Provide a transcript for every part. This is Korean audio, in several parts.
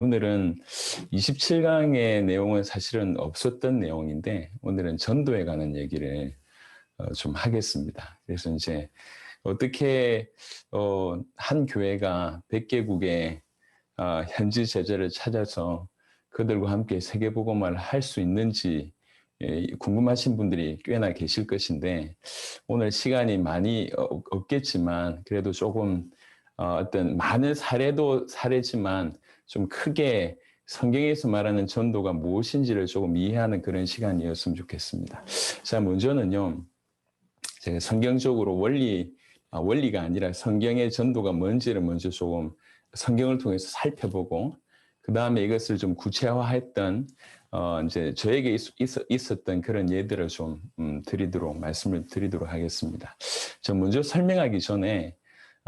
오늘은 27강의 내용은 사실은 없었던 내용인데 오늘은 전도에 관한 얘기를 좀 하겠습니다. 그래서 이제 어떻게 한 교회가 100개국의 현지 제자를 찾아서 그들과 함께 세계복음화를 할 수 있는지 궁금하신 분들이 꽤나 계실 것인데 오늘 시간이 많이 없겠지만 그래도 조금 어떤 많은 사례지만 좀 크게 성경에서 말하는 전도가 무엇인지를 조금 이해하는 그런 시간이었으면 좋겠습니다. 자, 먼저는요, 제가 성경적으로 원리가 아니라 성경의 전도가 뭔지를 먼저 조금 성경을 통해서 살펴보고, 그 다음에 이것을 좀 구체화했던, 이제 저에게 있었던 그런 예들을 좀 말씀을 드리도록 하겠습니다. 저 먼저 설명하기 전에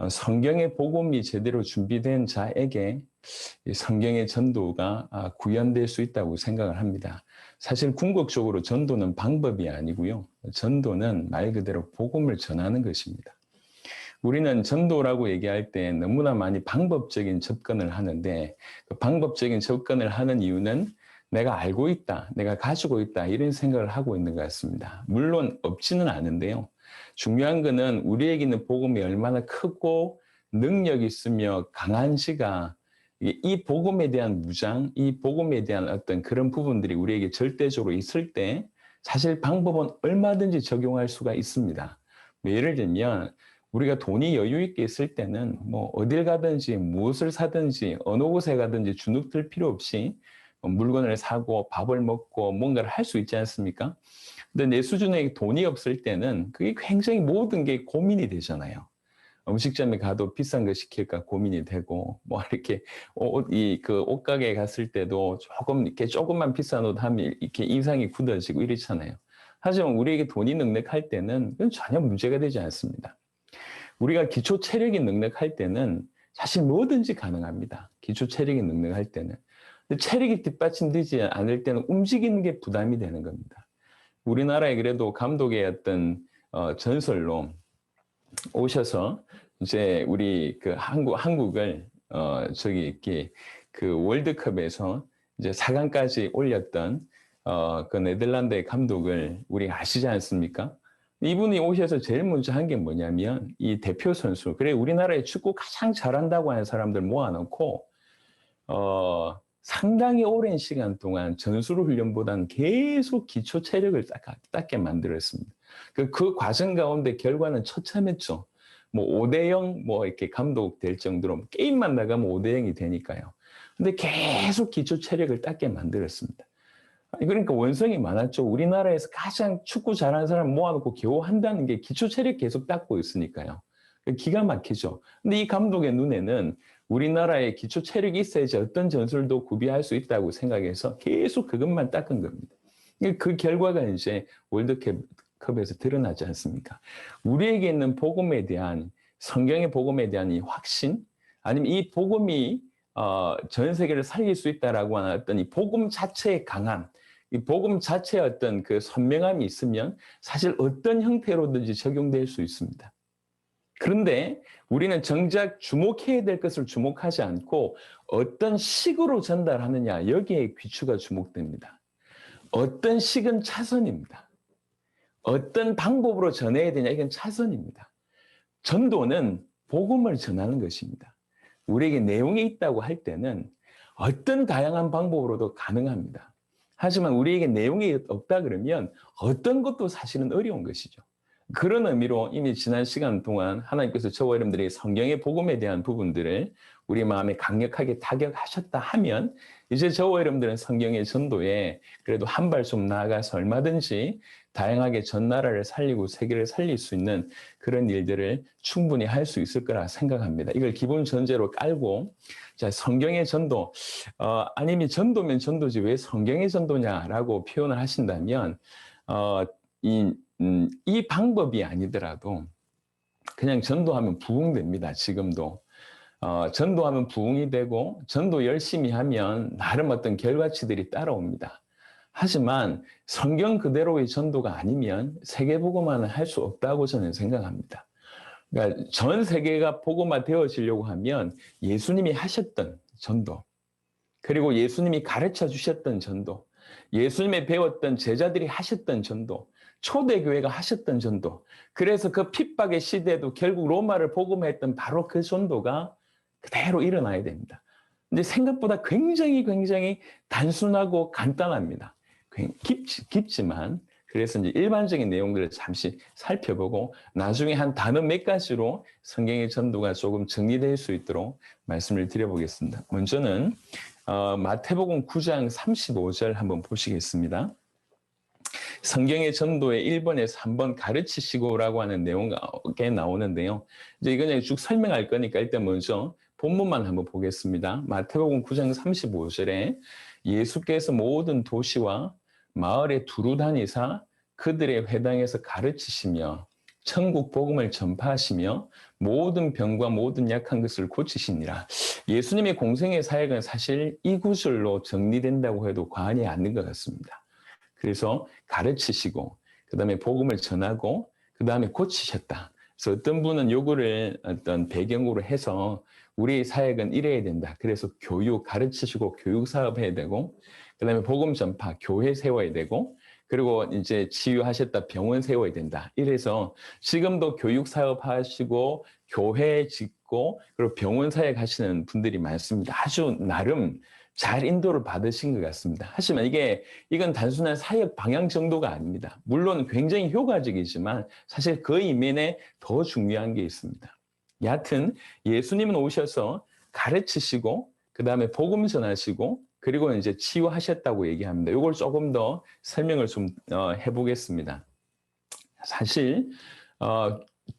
성경의 복음이 제대로 준비된 자에게 성경의 전도가 구현될 수 있다고 생각을 합니다. 사실 궁극적으로 전도는 방법이 아니고요. 전도는 말 그대로 복음을 전하는 것입니다. 우리는 전도라고 얘기할 때 너무나 많이 방법적인 접근을 하는데 그 방법적인 접근을 하는 이유는 내가 알고 있다, 내가 가지고 있다 이런 생각을 하고 있는 것 같습니다. 물론 없지는 않은데요. 중요한 것은 우리에게 있는 복음이 얼마나 크고 능력이 있으며 강한지가 이 복음에 대한 무장, 이 복음에 대한 어떤 그런 부분들이 우리에게 절대적으로 있을 때 사실 방법은 얼마든지 적용할 수가 있습니다. 예를 들면 우리가 돈이 여유 있게 있을 때는 뭐 어딜 가든지 무엇을 사든지 어느 곳에 가든지 주눅들 필요 없이 물건을 사고 밥을 먹고 뭔가를 할 수 있지 않습니까? 근데 내 수준에 돈이 없을 때는 그게 굉장히 모든 게 고민이 되잖아요. 음식점에 가도 비싼 거 시킬까 고민이 되고, 뭐 이렇게 그 옷가게에 갔을 때도 조금만 비싼 옷 하면 이렇게 인상이 굳어지고 이렇잖아요. 하지만 우리에게 돈이 넉넉할 때는 그건 전혀 문제가 되지 않습니다. 우리가 기초 체력이 넉넉할 때는 사실 뭐든지 가능합니다. 기초 체력이 넉넉할 때는. 근데 체력이 뒷받침되지 않을 때는 움직이는 게 부담이 되는 겁니다. 우리나라에 그래도 감독의 어떤 전설로 오셔서 이제 우리 그 한국을 저기 이렇게 그 월드컵에서 이제 4강까지 올렸던 그 네덜란드의 감독을 우리 아시지 않습니까? 이분이 오셔서 제일 먼저 한 게 뭐냐면 이 대표 선수, 그래 우리나라에 축구 가장 잘한다고 하는 사람들 모아놓고 상당히 오랜 시간 동안 전술 훈련보다는 계속 기초 체력을 닦게 만들었습니다. 그 과정 가운데 결과는 처참했죠. 뭐 5대0 뭐 이렇게 감독 될 정도로 게임만 나가면 5대0이 되니까요. 근데 계속 기초 체력을 닦게 만들었습니다. 그러니까 원성이 많았죠. 우리나라에서 가장 축구 잘하는 사람 모아놓고 겨우 한다는 게 기초 체력 계속 닦고 있으니까요. 기가 막히죠. 근데 이 감독의 눈에는 우리나라에 기초 체력이 있어야지 어떤 전술도 구비할 수 있다고 생각해서 계속 그것만 닦은 겁니다. 그 결과가 이제 월드컵에서 드러나지 않습니까? 우리에게 있는 복음에 대한, 성경의 복음에 대한 이 확신, 아니면 이 복음이 전 세계를 살릴 수 있다라고 하는 어떤 이 복음 자체의 강함, 이 복음 자체의 어떤 그 선명함이 있으면 사실 어떤 형태로든지 적용될 수 있습니다. 그런데 우리는 정작 주목해야 될 것을 주목하지 않고 어떤 식으로 전달하느냐, 여기에 귀추가 주목됩니다. 어떤 식은 차선입니다. 어떤 방법으로 전해야 되냐, 이건 차선입니다. 전도는 복음을 전하는 것입니다. 우리에게 내용이 있다고 할 때는 어떤 다양한 방법으로도 가능합니다. 하지만 우리에게 내용이 없다 그러면 어떤 것도 사실은 어려운 것이죠. 그런 의미로 이미 지난 시간 동안 하나님께서 저와 여러분들이 성경의 복음에 대한 부분들을 우리 마음에 강력하게 타격하셨다 하면 이제 저와 여러분들은 성경의 전도에 그래도 한 발 좀 나아가서 얼마든지 다양하게 전 나라를 살리고 세계를 살릴 수 있는 그런 일들을 충분히 할 수 있을 거라 생각합니다. 이걸 기본 전제로 깔고 자, 성경의 전도 아니면 전도면 전도지 왜 성경의 전도냐라고 표현을 하신다면 이 방법이 아니더라도 그냥 전도하면 부흥됩니다. 지금도. 전도하면 부흥이 되고 전도 열심히 하면 나름 어떤 결과치들이 따라옵니다. 하지만 성경 그대로의 전도가 아니면 세계복음화는 할 수 없다고 저는 생각합니다. 그러니까 전 세계가 복음화 되어지려고 하면 예수님이 하셨던 전도, 그리고 예수님이 가르쳐 주셨던 전도, 예수님의 배웠던 제자들이 하셨던 전도, 초대교회가 하셨던 전도, 그래서 그 핍박의 시대에도 결국 로마를 복음했던 바로 그 전도가 그대로 일어나야 됩니다. 근데 생각보다 굉장히 단순하고 간단합니다. 깊지만, 그래서 이제 일반적인 내용들을 잠시 살펴보고 나중에 한 단어 몇 가지로 성경의 전도가 조금 정리될 수 있도록 말씀을 드려보겠습니다. 먼저는 마태복음 9장 35절 한번 보시겠습니다. 성경의 전도의 1번에서 3번 가르치시고라고 하는 내용이 나오는데요. 이제 이건 쭉 설명할 거니까 일단 먼저 본문만 한번 보겠습니다. 마태복음 9장 35절에 예수께서 모든 도시와 마을에 두루 다니사 그들의 회당에서 가르치시며 천국 복음을 전파하시며 모든 병과 모든 약한 것을 고치시니라. 예수님의 공생의 사역은 사실 이 구절로 정리된다고 해도 과언이 아닌 것 같습니다. 그래서 가르치시고 그다음에 복음을 전하고 그다음에 고치셨다. 그래서 어떤 분은 요거를 어떤 배경으로 해서 우리의 사역은 이래야 된다. 그래서 교육, 가르치시고 교육 사업 해야 되고 그다음에 복음 전파, 교회 세워야 되고 그리고 이제 치유하셨다, 병원 세워야 된다. 이래서 지금도 교육 사업 하시고 교회 짓고 그리고 병원 사역 하시는 분들이 많습니다. 아주 나름 잘 인도를 받으신 것 같습니다. 하지만 이건 단순한 사역 방향 정도가 아닙니다. 물론 굉장히 효과적이지만 사실 그 이면에 더 중요한 게 있습니다. 여하튼 예수님은 오셔서 가르치시고 그 다음에 복음 전하시고 그리고 이제 치유하셨다고 얘기합니다. 이걸 조금 더 설명을 좀 해보겠습니다. 사실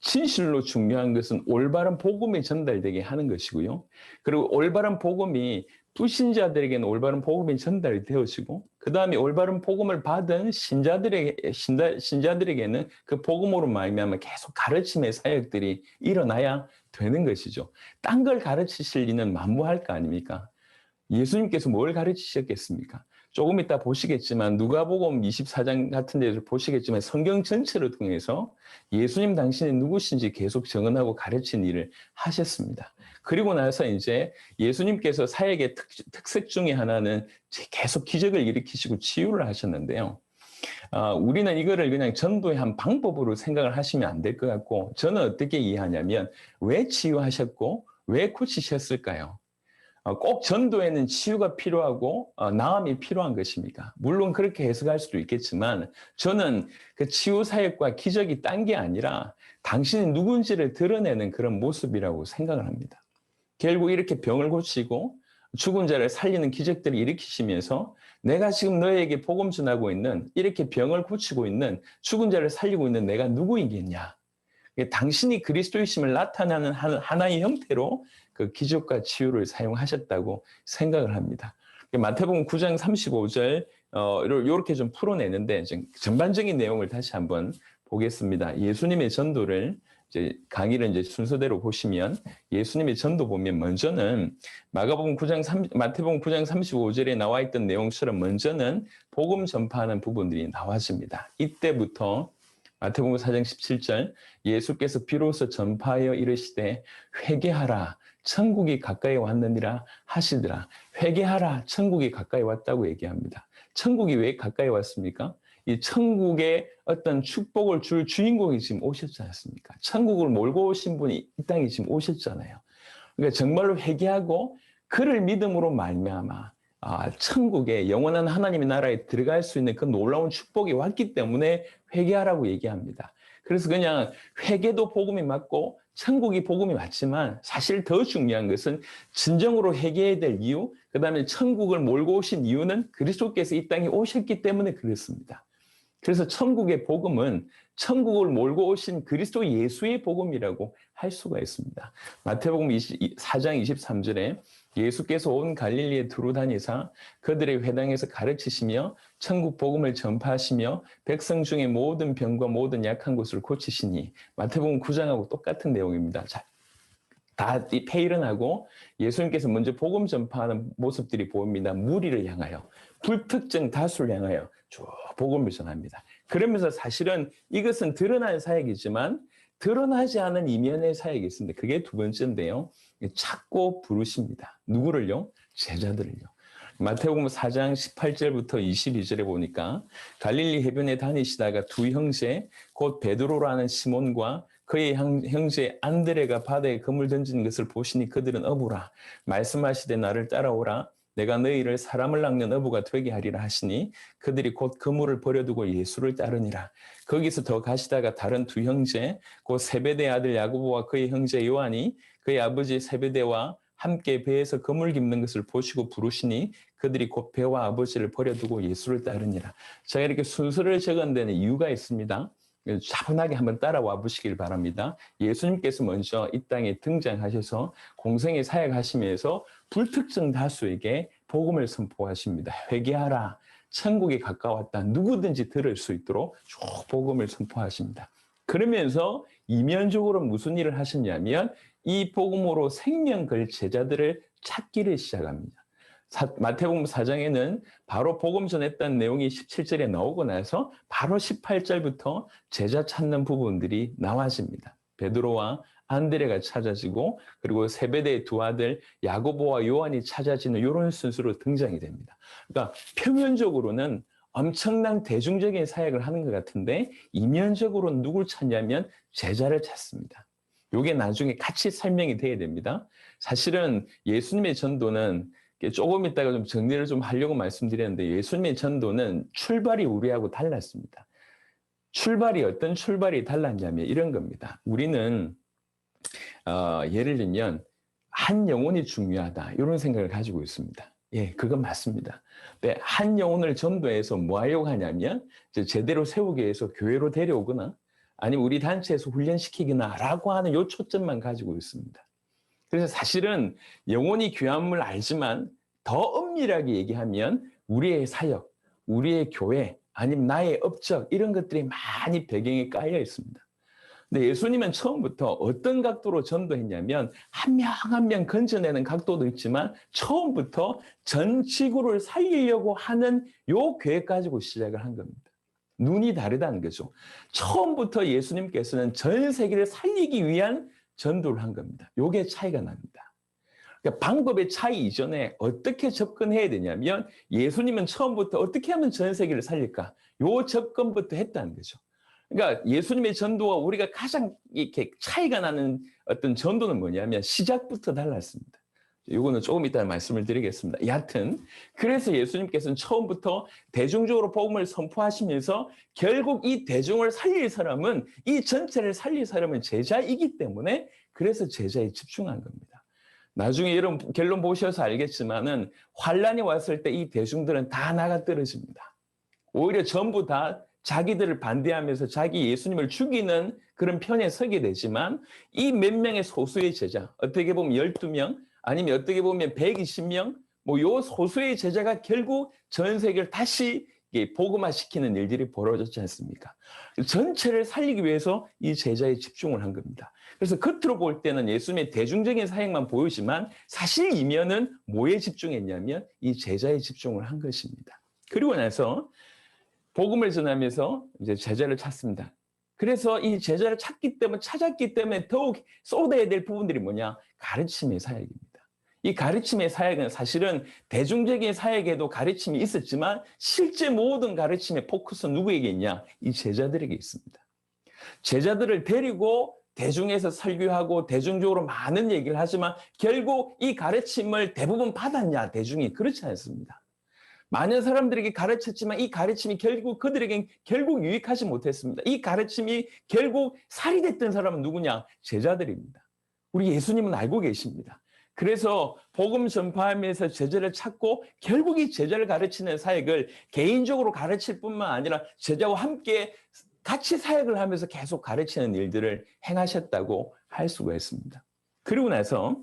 진실로 중요한 것은 올바른 복음이 전달되게 하는 것이고요. 그리고 올바른 복음이 불신자들에게는 올바른 복음이 전달이 되어지고 그 다음에 올바른 복음을 받은 신자들에게는 그 복음으로 말미암아 계속 가르침의 사역들이 일어나야 되는 것이죠. 딴 걸 가르치실 리는 만무할 거 아닙니까? 예수님께서 뭘 가르치셨겠습니까? 조금 이따 보시겠지만 누가복음 24장 같은 데서 보시겠지만 성경 전체를 통해서 예수님 당신이 누구신지 계속 증언하고 가르친 일을 하셨습니다. 그리고 나서 이제 예수님께서 사역의 특색 중에 하나는 계속 기적을 일으키시고 치유를 하셨는데요. 우리는 이거를 그냥 전도의 한 방법으로 생각을 하시면 안 될 것 같고 저는 어떻게 이해하냐면 왜 치유하셨고 왜 고치셨을까요? 꼭 전도에는 치유가 필요하고 나음이 필요한 것입니까? 물론 그렇게 해석할 수도 있겠지만 저는 그 치유 사역과 기적이 딴 게 아니라 당신이 누군지를 드러내는 그런 모습이라고 생각을 합니다. 결국 이렇게 병을 고치고 죽은 자를 살리는 기적들을 일으키시면서 내가 지금 너에게 복음 전하고 있는 이렇게 병을 고치고 있는 죽은 자를 살리고 있는 내가 누구이겠냐? 당신이 그리스도이심을 나타내는 하나의 형태로 그 기적과 치유를 사용하셨다고 생각을 합니다. 마태복음 9장 35절 이렇게 좀 풀어내는데 전반적인 내용을 다시 한번 보겠습니다. 예수님의 전도를 이제 강의를 이제 순서대로 보시면 예수님의 전도 보면 먼저는 마태복음 9장 35절에 나와 있던 내용처럼 먼저는 복음 전파하는 부분들이 나와집니다. 이때부터 마태복음 4장 17절 예수께서 비로소 전파하여 이르시되 회개하라 천국이 가까이 왔느니라 하시더라. 회개하라 천국이 가까이 왔다고 얘기합니다. 천국이 왜 가까이 왔습니까? 이 천국의 어떤 축복을 줄 주인공이 지금 오셨지 않습니까? 천국을 몰고 오신 분이 이 땅에 지금 오셨잖아요. 그러니까 정말로 회개하고 그를 믿음으로 말미암아 천국에 영원한 하나님의 나라에 들어갈 수 있는 그 놀라운 축복이 왔기 때문에 회개하라고 얘기합니다. 그래서 그냥 회개도 복음이 맞고 천국이 복음이 맞지만 사실 더 중요한 것은 진정으로 회개해야 될 이유, 그 다음에 천국을 몰고 오신 이유는 그리스도께서 이 땅에 오셨기 때문에 그렇습니다. 그래서 천국의 복음은 천국을 몰고 오신 그리스도 예수의 복음이라고 할 수가 있습니다. 마태복음 4장 23절에 예수께서 온 갈릴리에 두루 다니사 그들의 회당에서 가르치시며 천국 복음을 전파하시며 백성 중에 모든 병과 모든 약한 것을 고치시니 마태복음 9장하고 똑같은 내용입니다. 자, 다 페일은하고 예수님께서 먼저 복음 전파하는 모습들이 보입니다. 무리를 향하여 불특정 다수를 향하여 쭉 복음을 전합니다. 그러면서 사실은 이것은 드러난 사역이지만 드러나지 않은 이면의 사역이 있습니다. 그게 두 번째인데요. 찾고 부르십니다. 누구를요? 제자들을요. 마태복음 4장 18절부터 22절에 보니까 갈릴리 해변에 다니시다가 두 형제 곧 베드로라는 시몬과 그의 형제 안드레가 바다에 그물 던지는 것을 보시니 그들은 어부라. 말씀하시되 나를 따라오라. 내가 너희를 사람을 낚는 어부가 되게 하리라 하시니 그들이 곧 그물을 버려두고 예수를 따르니라. 거기서 더 가시다가 다른 두 형제 곧 세베대 아들 야고보와 그의 형제 요한이 그의 아버지 세베대와 함께 배에서 그물 깁는 것을 보시고 부르시니 그들이 곧 배와 아버지를 버려두고 예수를 따르니라. 제가 이렇게 순서를 적은 데는 이유가 있습니다. 차분하게 한번 따라와 보시길 바랍니다. 예수님께서 먼저 이 땅에 등장하셔서 공생의 사역하시면서 불특정 다수에게 복음을 선포하십니다. 회개하라. 천국이 가까웠다. 누구든지 들을 수 있도록 쭉 복음을 선포하십니다. 그러면서 이면적으로 무슨 일을 하셨냐면 이 복음으로 생명 걸 제자들을 찾기를 시작합니다. 마태복음 4장에는 바로 복음 전했던 내용이 17절에 나오고 나서 바로 18절부터 제자 찾는 부분들이 나와집니다. 베드로와 안드레가 찾아지고 그리고 세베대의 두 아들 야고보와 요한이 찾아지는 이런 순서로 등장이 됩니다. 그러니까 표면적으로는 엄청난 대중적인 사역을 하는 것 같은데 이면적으로는 누굴 찾냐면 제자를 찾습니다. 이게 나중에 같이 설명이 돼야 됩니다. 사실은 예수님의 전도는 조금 이따가 좀 정리를 좀 하려고 말씀드렸는데 예수님의 전도는 출발이 우리하고 달랐습니다. 어떤 출발이 달랐냐면 이런 겁니다. 우리는 예를 들면 한 영혼이 중요하다 이런 생각을 가지고 있습니다. 예, 그건 맞습니다. 근데 한 영혼을 전도해서 뭐 하려고 하냐면 제대로 세우기 위해서 교회로 데려오거나 아니면 우리 단체에서 훈련시키거나라고 하는 요 초점만 가지고 있습니다. 그래서 사실은 영혼이 귀함을 알지만 더 엄밀하게 얘기하면 우리의 사역, 우리의 교회, 아니면 나의 업적 이런 것들이 많이 배경에 깔려 있습니다. 근데 예수님은 처음부터 어떤 각도로 전도했냐면 한 명 한 명 건져내는 각도도 있지만 처음부터 전 지구를 살리려고 하는 요 계획 가지고 시작을 한 겁니다. 눈이 다르다는 거죠. 처음부터 예수님께서는 전 세계를 살리기 위한 전도를 한 겁니다. 요게 차이가 납니다. 그러니까 방법의 차이 이전에 어떻게 접근해야 되냐면 예수님은 처음부터 어떻게 하면 전 세계를 살릴까? 요 접근부터 했다는 거죠. 그러니까 예수님의 전도와 우리가 가장 이렇게 차이가 나는 어떤 전도는 뭐냐면 시작부터 달랐습니다. 이거는 조금 이따 말씀을 드리겠습니다. 여하튼 그래서 예수님께서는 처음부터 대중적으로 복음을 선포하시면서 결국 이 대중을 살릴 사람은 이 전체를 살릴 사람은 제자이기 때문에 그래서 제자에 집중한 겁니다. 나중에 여러분 결론 보셔서 알겠지만은 환란이 왔을 때 이 대중들은 다 나가 떨어집니다. 오히려 전부 다 자기들을 반대하면서 자기 예수님을 죽이는 그런 편에 서게 되지만 이 몇 명의 소수의 제자, 어떻게 보면 12명, 아니면 어떻게 보면 120명, 뭐 요 소수의 제자가 결국 전 세계를 다시 복음화시키는 일들이 벌어졌지 않습니까? 전체를 살리기 위해서 이 제자에 집중을 한 겁니다. 그래서 겉으로 볼 때는 예수님의 대중적인 사역만 보이지만 사실 이면은 뭐에 집중했냐면 이 제자에 집중을 한 것입니다. 그리고 나서 복음을 전하면서 이제 제자를 찾습니다. 그래서 이 제자를 찾았기 때문에 더욱 쏟아야 될 부분들이 뭐냐? 가르침의 사역입니다. 이 가르침의 사역은 사실은 대중적인 사역에도 가르침이 있었지만 실제 모든 가르침의 포커스는 누구에게 있냐? 이 제자들에게 있습니다. 제자들을 데리고 대중에서 설교하고 대중적으로 많은 얘기를 하지만 결국 이 가르침을 대부분 받았냐? 대중이 그렇지 않습니다. 많은 사람들에게 가르쳤지만 이 가르침이 결국 그들에게 결국 유익하지 못했습니다. 이 가르침이 결국 살이 됐던 사람은 누구냐? 제자들입니다. 우리 예수님은 알고 계십니다. 그래서 복음 전파하면서 제자를 찾고 결국 이 제자를 가르치는 사역을 개인적으로 가르칠 뿐만 아니라 제자와 함께 같이 사역을 하면서 계속 가르치는 일들을 행하셨다고 할 수가 있습니다. 그리고 나서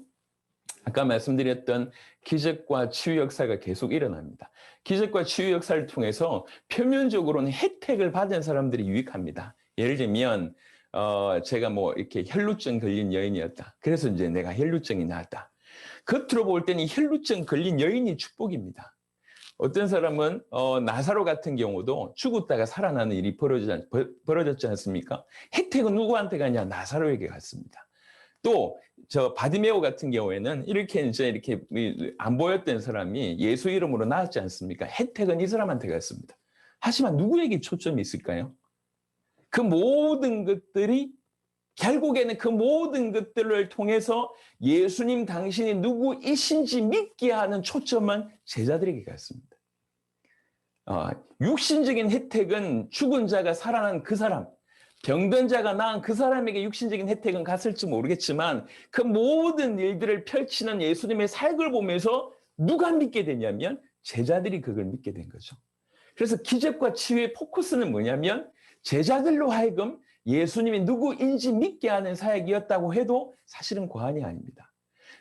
아까 말씀드렸던 기적과 치유 역사가 계속 일어납니다. 기적과 치유 역사를 통해서 표면적으로는 혜택을 받은 사람들이 유익합니다. 예를 들면 제가 뭐 이렇게 혈루증 걸린 여인이었다. 그래서 이제 내가 혈루증이 나았다. 겉으로 볼 때는 혈루증 걸린 여인이 축복입니다. 어떤 사람은 나사로 같은 경우도 죽었다가 살아나는 일이 벌어졌지 않습니까? 혜택은 누구한테 가냐? 나사로에게 갔습니다. 또 저 바디메오 같은 경우에는 이렇게 이제 이렇게 안 보였던 사람이 예수 이름으로 나왔지 않습니까? 혜택은 이 사람한테 갔습니다. 하지만 누구에게 초점이 있을까요? 그 모든 것들이 결국에는 그 모든 것들을 통해서 예수님 당신이 누구이신지 믿게 하는 초점은 제자들에게 갔습니다. 육신적인 혜택은 죽은 자가 살아난 그 사람, 병든 자가 나은 그 사람에게 육신적인 혜택은 갔을지 모르겠지만 그 모든 일들을 펼치는 예수님의 삶을 보면서 누가 믿게 되냐면 제자들이 그걸 믿게 된 거죠. 그래서 기적과 치유의 포커스는 뭐냐면 제자들로 하여금 예수님이 누구인지 믿게 하는 사역이었다고 해도 사실은 과언이 아닙니다.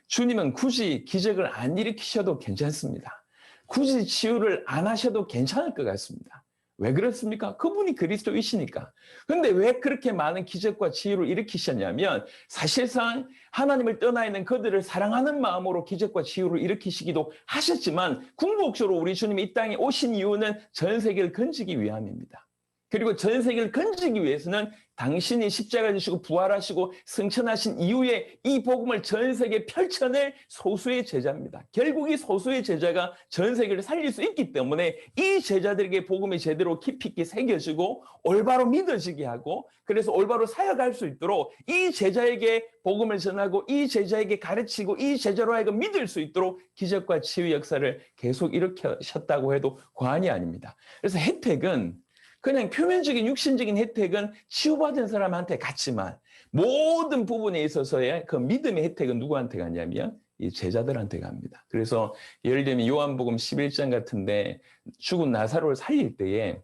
주님은 굳이 기적을 안 일으키셔도 괜찮습니다. 굳이 치유를 안 하셔도 괜찮을 것 같습니다. 왜 그렇습니까? 그분이 그리스도이시니까. 그런데 왜 그렇게 많은 기적과 치유를 일으키셨냐면 사실상 하나님을 떠나 있는 그들을 사랑하는 마음으로 기적과 치유를 일으키시기도 하셨지만 궁극적으로 우리 주님이 이 땅에 오신 이유는 전 세계를 건지기 위함입니다. 그리고 전 세계를 건지기 위해서는 당신이 십자가 지시고 부활하시고 승천하신 이후에 이 복음을 전 세계에 펼쳐낼 소수의 제자입니다. 결국 이 소수의 제자가 전 세계를 살릴 수 있기 때문에 이 제자들에게 복음이 제대로 깊이 있게 새겨지고 올바로 믿어지게 하고 그래서 올바로 사역할 수 있도록 이 제자에게 복음을 전하고 이 제자에게 가르치고 이 제자로 하여금 믿을 수 있도록 기적과 치유 역사를 계속 일으키셨다고 해도 과언이 아닙니다. 그래서 혜택은 그냥 표면적인 육신적인 혜택은 치유받은 사람한테 갔지만 모든 부분에 있어서의 그 믿음의 혜택은 누구한테 갔냐면 이 제자들한테 갑니다. 그래서 예를 들면 요한복음 11장 같은데 죽은 나사로를 살릴 때에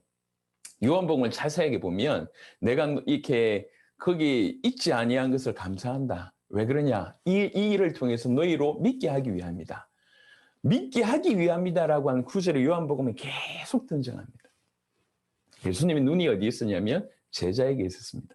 요한복음을 자세하게 보면 내가 이렇게 거기 있지 아니한 것을 감사한다. 왜 그러냐? 이 일을 통해서 너희로 믿게 하기 위함이다. 믿게 하기 위함이다라고 하는 구절을 요한복음에 계속 등장합니다. 예수님의 눈이 어디에 있었냐면 제자에게 있었습니다.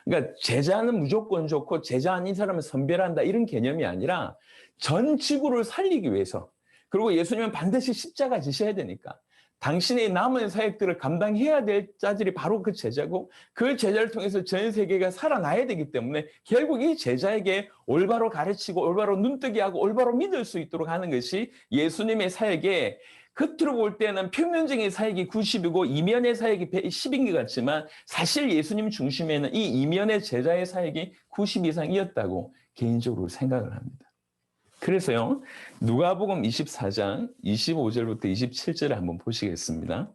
그러니까 제자는 무조건 좋고 제자 아닌 사람은 선별한다 이런 개념이 아니라 전 지구를 살리기 위해서 그리고 예수님은 반드시 십자가 지셔야 되니까 당신의 남은 사역들을 감당해야 될 자들이 바로 그 제자고 그 제자를 통해서 전 세계가 살아나야 되기 때문에 결국 이 제자에게 올바로 가르치고 올바로 눈뜨게 하고 올바로 믿을 수 있도록 하는 것이 예수님의 사역에 겉으로 볼 때는 표면적인 사역이 90이고 이면의 사역이 10인 것 같지만 사실 예수님 중심에는 이 이면의 제자의 사역이 90 이상이었다고 개인적으로 생각을 합니다. 그래서요, 누가복음 24장 25절부터 27절을 한번 보시겠습니다.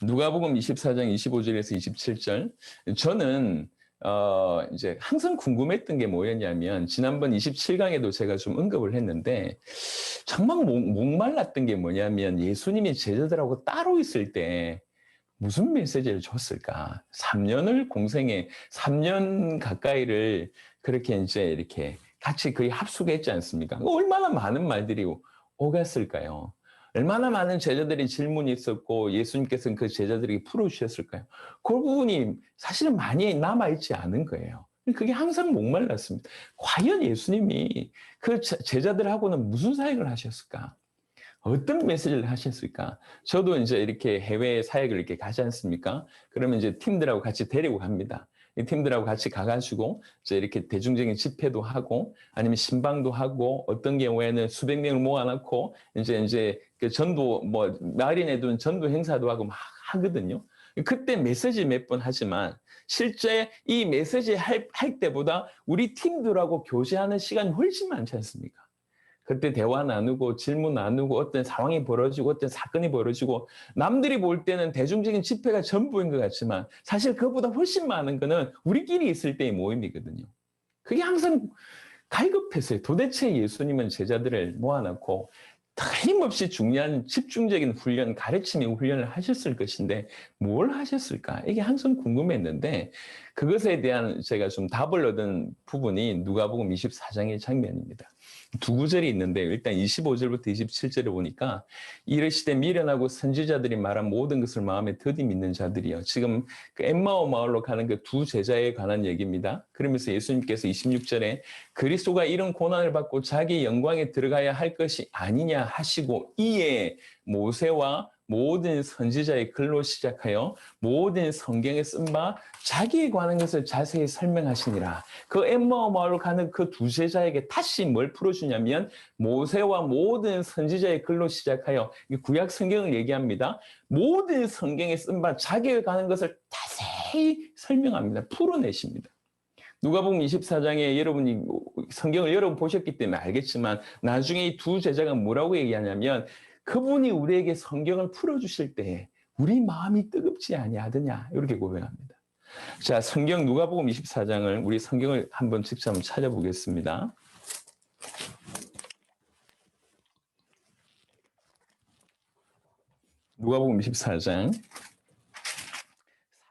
누가복음 24장 25절에서 27절. 저는 이제 항상 궁금했던 게 뭐였냐면 지난번 27강에도 제가 좀 언급을 했는데 정말 목말랐던 게 뭐냐면 예수님이 제자들하고 따로 있을 때 무슨 메시지를 줬을까? 3년을 공생에 3년 가까이를 그렇게 이제 이렇게 같이 거의 합숙했지 않습니까? 얼마나 많은 말들이 오갔을까요? 얼마나 많은 제자들이 질문이 있었고 예수님께서는 그 제자들에게 풀어주셨을까요? 그 부분이 사실은 많이 남아있지 않은 거예요. 그게 항상 목말랐습니다. 과연 예수님이 그 제자들하고는 무슨 사역을 하셨을까? 어떤 메시지를 하셨을까? 저도 이제 이렇게 해외 사역을 이렇게 가지 않습니까? 그러면 이제 팀들하고 같이 데리고 갑니다. 이 팀들하고 같이 가가지고 이제 이렇게 대중적인 집회도 하고 아니면 신방도 하고 어떤 경우에는 수백 명을 모아놓고 이제 그 전도 뭐 마을인에 둔 전도 행사도 하고 막 하거든요. 그때 메시지 몇 번 하지만 실제 이 메시지 할 때보다 우리 팀들하고 교제하는 시간이 훨씬 많지 않습니까? 그때 대화 나누고 질문 나누고 어떤 상황이 벌어지고 어떤 사건이 벌어지고 남들이 볼 때는 대중적인 집회가 전부인 것 같지만 사실 그것보다 훨씬 많은 거는 우리끼리 있을 때의 모임이거든요. 그게 항상 갈급했어요. 도대체 예수님은 제자들을 모아놓고 힘없이 중요한 집중적인 훈련, 가르침의 훈련을 하셨을 것인데 뭘 하셨을까? 이게 항상 궁금했는데 그것에 대한 제가 좀 답을 얻은 부분이 누가복음 24장의 장면입니다. 두 구절이 있는데 일단 25절부터 27절에 보니까 이르시되 미련하고 선지자들이 말한 모든 것을 마음에 더디 믿는 자들이요. 지금 그 엠마오 마을로 가는 그 두 제자에 관한 얘기입니다. 그러면서 예수님께서 26절에 그리스도가 이런 고난을 받고 자기 영광에 들어가야 할 것이 아니냐 하시고 이에 모세와 모든 선지자의 글로 시작하여 모든 성경에 쓴 바 자기에 관한 것을 자세히 설명하시니라. 그 엠마오 마을로 가는 그 두 제자에게 다시 뭘 풀어주냐면 모세와 모든 선지자의 글로 시작하여 구약 성경을 얘기합니다. 모든 성경에 쓴 바 자기에 관한 것을 자세히 설명합니다. 풀어내십니다. 누가복음 24장에 여러분이 성경을 여러분 보셨기 때문에 알겠지만 나중에 이 두 제자가 뭐라고 얘기하냐면 그분이 우리에게 성경을 풀어주실 때 우리 마음이 뜨겁지 아니하더냐 이렇게 고백합니다. 자, 성경 누가복음 24장을 우리 성경을 한번 직접 한번 찾아보겠습니다. 누가복음 24장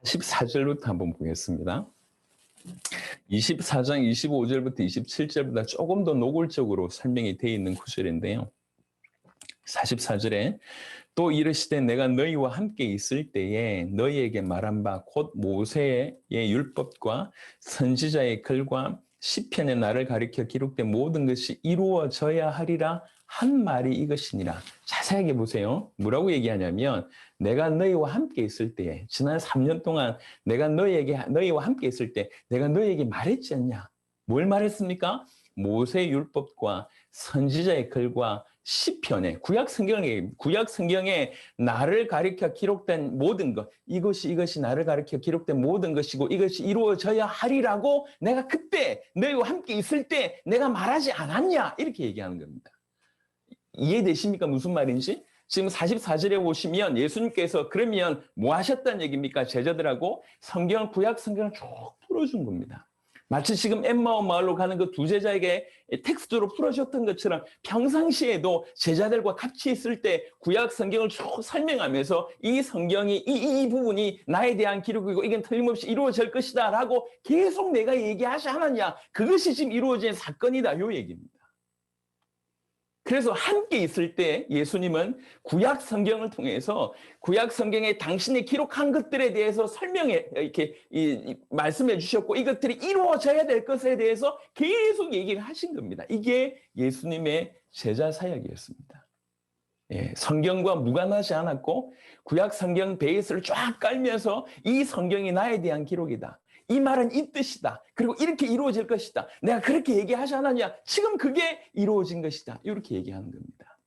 14절부터 한번 보겠습니다. 24장 25절부터 27절보다 조금 더 노골적으로 설명이 되어 있는 구절인데요. 44절에 또 이르시되 내가 너희와 함께 있을 때에 너희에게 말한 바 곧 모세의 율법과 선지자의 글과 시편의 나를 가리켜 기록된 모든 것이 이루어져야 하리라 한 말이 이것이니라. 자세하게 보세요. 뭐라고 얘기하냐면 내가 너희와 함께 있을 때에 지난 3년 동안 내가 너희와 함께 있을 때 내가 너희에게 말했지 않냐. 뭘 말했습니까? 모세 율법과 선지자의 글과 시편에 구약 성경에 나를 가리켜 기록된 모든 것 이것이 나를 가리켜 기록된 모든 것이고 이것이 이루어져야 하리라고 내가 그때 너희와 함께 있을 때 내가 말하지 않았냐 이렇게 얘기하는 겁니다. 이해되십니까? 무슨 말인지? 지금 44절에 보시면 예수님께서 그러면 뭐 하셨다는 얘기입니까? 제자들하고 구약 성경을 쭉 풀어준 겁니다. 마치 지금 엠마오 마을로 가는 그 두 제자에게 텍스트로 풀어줬던 것처럼 평상시에도 제자들과 같이 있을 때 구약 성경을 쭉 설명하면서 이 성경이 이 부분이 나에 대한 기록이고 이건 틀림없이 이루어질 것이다 라고 계속 내가 얘기하지 않았냐. 그것이 지금 이루어진 사건이다. 요 얘기입니다. 그래서 함께 있을 때 예수님은 구약 성경을 통해서 구약 성경에 당신이 기록한 것들에 대해서 이렇게 말씀해 주셨고 이것들이 이루어져야 될 것에 대해서 계속 얘기를 하신 겁니다. 이게 예수님의 제자 사역이었습니다. 예, 성경과 무관하지 않았고 구약 성경 베이스를 쫙 깔면서 이 성경이 나에 대한 기록이다. 이 말은 이 뜻이다. 그리고 이렇게 이루어질 것이다. 내가 그렇게 얘기하지 않았냐? 지금 그게 이루어진 것이다. 이렇게 얘기하는 겁니다.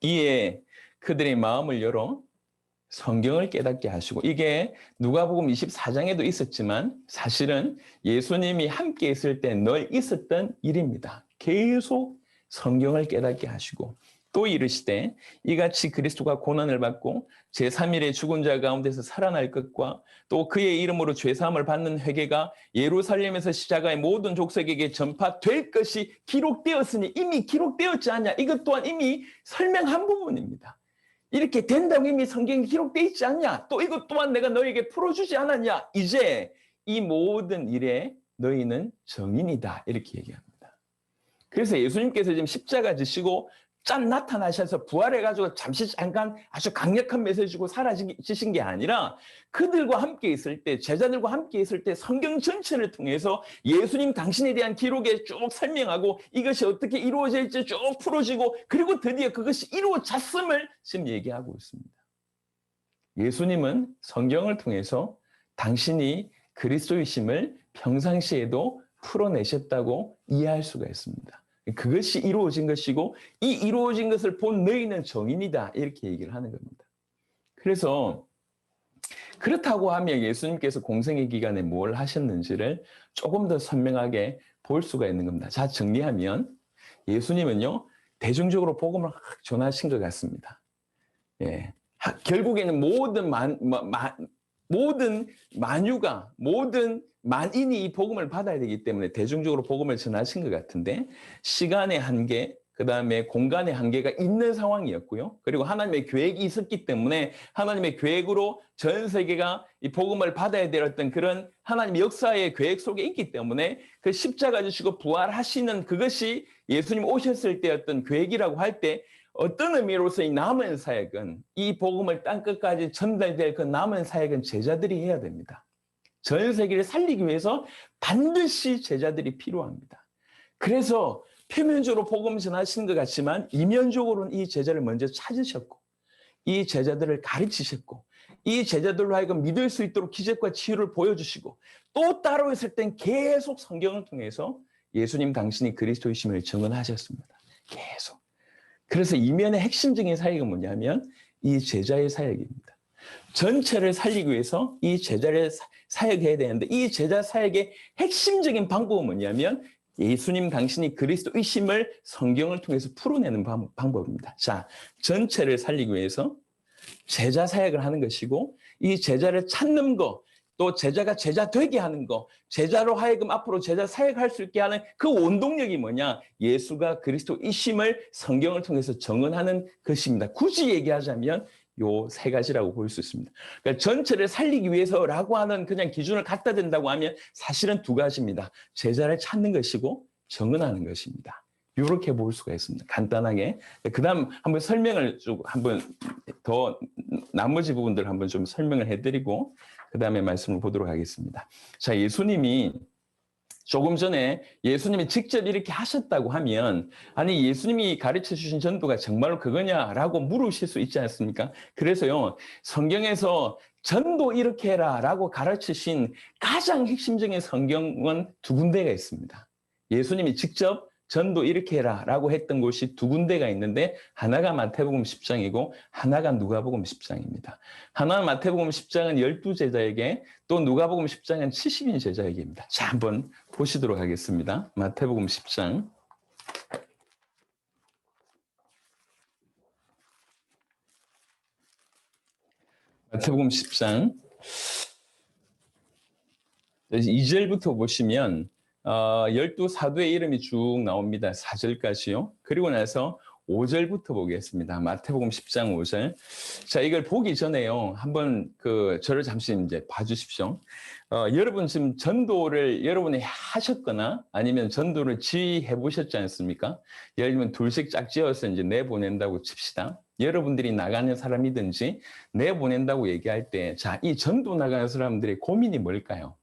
이에 그들의 마음을 열어 성경을 깨닫게 하시고 이게 누가복음 24장에도 있었지만 사실은 예수님이 함께 있을 때 늘 있었던 일입니다. 계속 성경을 깨닫게 하시고 또 이르시되 이같이 그리스도가 고난을 받고 제3일에 죽은 자 가운데서 살아날 것과 또 그의 이름으로 죄사함을 받는 회개가 예루살렘에서 시작하여 모든 족속에게 전파될 것이 기록되었으니 이미 기록되었지 않냐. 이것 또한 이미 설명한 부분입니다. 이렇게 된다고 이미 성경에 기록되어 있지 않냐. 또 이것 또한 내가 너에게 풀어주지 않았냐. 이제 이 모든 일에 너희는 정인이다. 이렇게 얘기합니다. 그래서 예수님께서 지금 십자가 지시고 짠 나타나셔서 부활해가지고 잠깐 아주 강력한 메시지고 사라지신 게 아니라 그들과 함께 있을 때 제자들과 함께 있을 때 성경 전체를 통해서 예수님 당신에 대한 기록에 쭉 설명하고 이것이 어떻게 이루어질지 쭉 풀어지고 그리고 드디어 그것이 이루어졌음을 지금 얘기하고 있습니다. 예수님은 성경을 통해서 당신이 그리스도이심을 평상시에도 풀어내셨다고 이해할 수가 있습니다. 그것이 이루어진 것이고 이 이루어진 것을 본 너희는 정인이다 이렇게 얘기를 하는 겁니다. 그래서 그렇다고 하면 예수님께서 공생의 기간에 뭘 하셨는지를 조금 더 선명하게 볼 수가 있는 겁니다. 자, 정리하면 예수님은요 대중적으로 복음을 전하신 것 같습니다. 예, 결국에는 모든 만인이 이 복음을 받아야 되기 때문에 대중적으로 복음을 전하신 것 같은데 시간의 한계, 그다음에 공간의 한계가 있는 상황이었고요. 그리고 하나님의 계획이 있었기 때문에 하나님의 계획으로 전 세계가 이 복음을 받아야 될 어떤 그런 하나님의 역사의 계획 속에 있기 때문에 그 십자가 지시고 부활하시는 그것이 예수님 오셨을 때 어떤 계획이라고 할 때 어떤 의미로서 이 남은 사역은 이 복음을 땅끝까지 전달될 그 남은 사역은 제자들이 해야 됩니다. 전 세계를 살리기 위해서 반드시 제자들이 필요합니다. 그래서 표면적으로 복음 전하시는 것 같지만 이면적으로는 이 제자를 먼저 찾으셨고 이 제자들을 가르치셨고 이 제자들로 하여금 믿을 수 있도록 기적과 치유를 보여주시고 또 따로 있을 땐 계속 성경을 통해서 예수님 당신이 그리스도이심을 증언하셨습니다. 계속. 그래서 이면의 핵심적인 사역은 뭐냐면 이 제자의 사역입니다. 전체를 살리기 위해서 이 제자를 사역해야 되는데 이 제자 사역의 핵심적인 방법은 뭐냐면 예수님 당신이 그리스도이심을 성경을 통해서 풀어내는 방법입니다. 자, 전체를 살리기 위해서 제자 사역을 하는 것이고 이 제자를 찾는 것, 또 제자가 제자 되게 하는 것, 제자로 하여금 앞으로 제자 사역할 수 있게 하는 그 원동력이 뭐냐? 예수가 그리스도이심을 성경을 통해서 정언하는 것입니다. 굳이 얘기하자면 요 세 가지라고 볼 수 있습니다. 그러니까 전체를 살리기 위해서라고 하는 그냥 기준을 갖다 댄다고 하면 사실은 두 가지입니다. 제자를 찾는 것이고 정언하는 것입니다. 이렇게 볼 수가 있습니다. 간단하게. 그다음 한번 설명을 쭉 한번 더 나머지 부분들 한번 좀 설명을 해드리고 그다음에 말씀을 보도록 하겠습니다. 자, 예수님이 조금 전에 예수님이 직접 이렇게 하셨다고 하면 아니 예수님이 가르쳐 주신 전도가 정말로 그거냐라고 물으실 수 있지 않습니까? 그래서요 성경에서 전도 이렇게 해라라고 가르치신 가장 핵심적인 성경은 두 군데가 있습니다. 예수님이 직접 전도 이렇게 해라라고 했던 곳이 두 군데가 있는데 하나가 마태복음 10장이고 하나가 누가복음 10장입니다. 하나는 마태복음 10장은 12제자에게 또 누가복음 10장은 70인 제자에게입니다. 자, 한번 보시도록 하겠습니다. 마태복음 10장. 마태복음 10장 2절부터 보시면 12사도의 이름이 쭉 나옵니다. 4절까지요. 그리고 나서 5절부터 보겠습니다. 마태복음 10장 5절. 자, 이걸 보기 전에요. 한번 저를 잠시 이제 봐주십시오. 여러분 지금 전도를 여러분이 하셨거나 아니면 전도를 지휘해 보셨지 않습니까? 예를 들면 둘씩 짝지어서 이제 내보낸다고 칩시다. 여러분들이 나가는 사람이든지 내보낸다고 얘기할 때, 자, 이 전도 나가는 사람들의 고민이 뭘까요?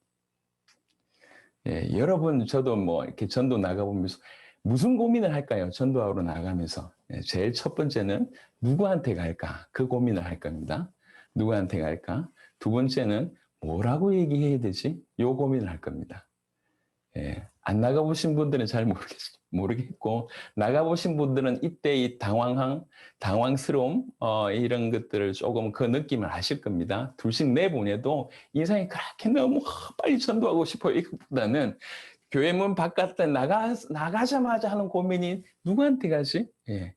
예, 여러분, 저도 뭐 이렇게 전도 나가보면서 무슨 고민을 할까요? 전도하러 나가면서. 예, 제일 첫 번째는 누구한테 갈까? 그 고민을 할 겁니다. 누구한테 갈까? 두 번째는 뭐라고 얘기해야 되지? 요 고민을 할 겁니다. 예, 안 나가보신 분들은 잘 모르겠고, 나가보신 분들은 이때 이 당황스러움, 이런 것들을 조금 그 느낌을 아실 겁니다. 둘씩 내보내도 인상이 그렇게 너무 빨리 전도하고 싶어요. 이것보다는 교회 문 바깥에 나가자마자 하는 고민이 누구한테 가지? 예.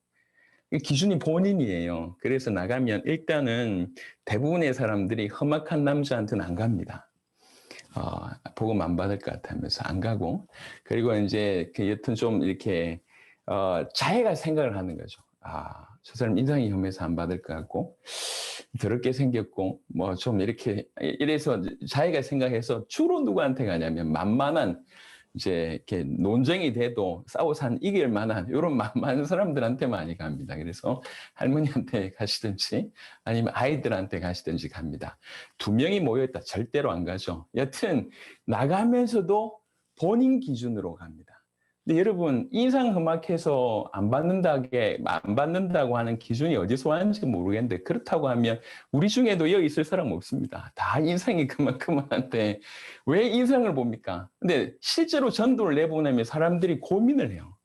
기준이 본인이에요. 그래서 나가면 일단은 대부분의 사람들이 험악한 남자한테는 안 갑니다. 복음 안 받을 것 같으면서 안 가고, 그리고 이제 여튼 좀 이렇게 자기가 생각을 하는 거죠. 저 사람 인상이 험해서 안 받을 것 같고 더럽게 생겼고 뭐 좀 이렇게 이래서 자기가 생각해서 주로 누구한테 가냐면 만만한 이제 이렇게 논쟁이 돼도 싸워서 이길 만한 이런 만만한 사람들한테 많이 갑니다. 그래서 할머니한테 가시든지 아니면 아이들한테 가시든지 갑니다. 두 명이 모여있다 절대로 안 가죠. 여튼 나가면서도 본인 기준으로 갑니다. 근데 여러분 인상 험악해서 안 받는다고 하는 기준이 어디서 왔는지 모르겠는데 그렇다고 하면 우리 중에도 여기 있을 사람 없습니다. 다 인상이 그만큼한데 왜 인상을 봅니까? 근데 실제로 전도를 내보내면 사람들이 고민을 해요.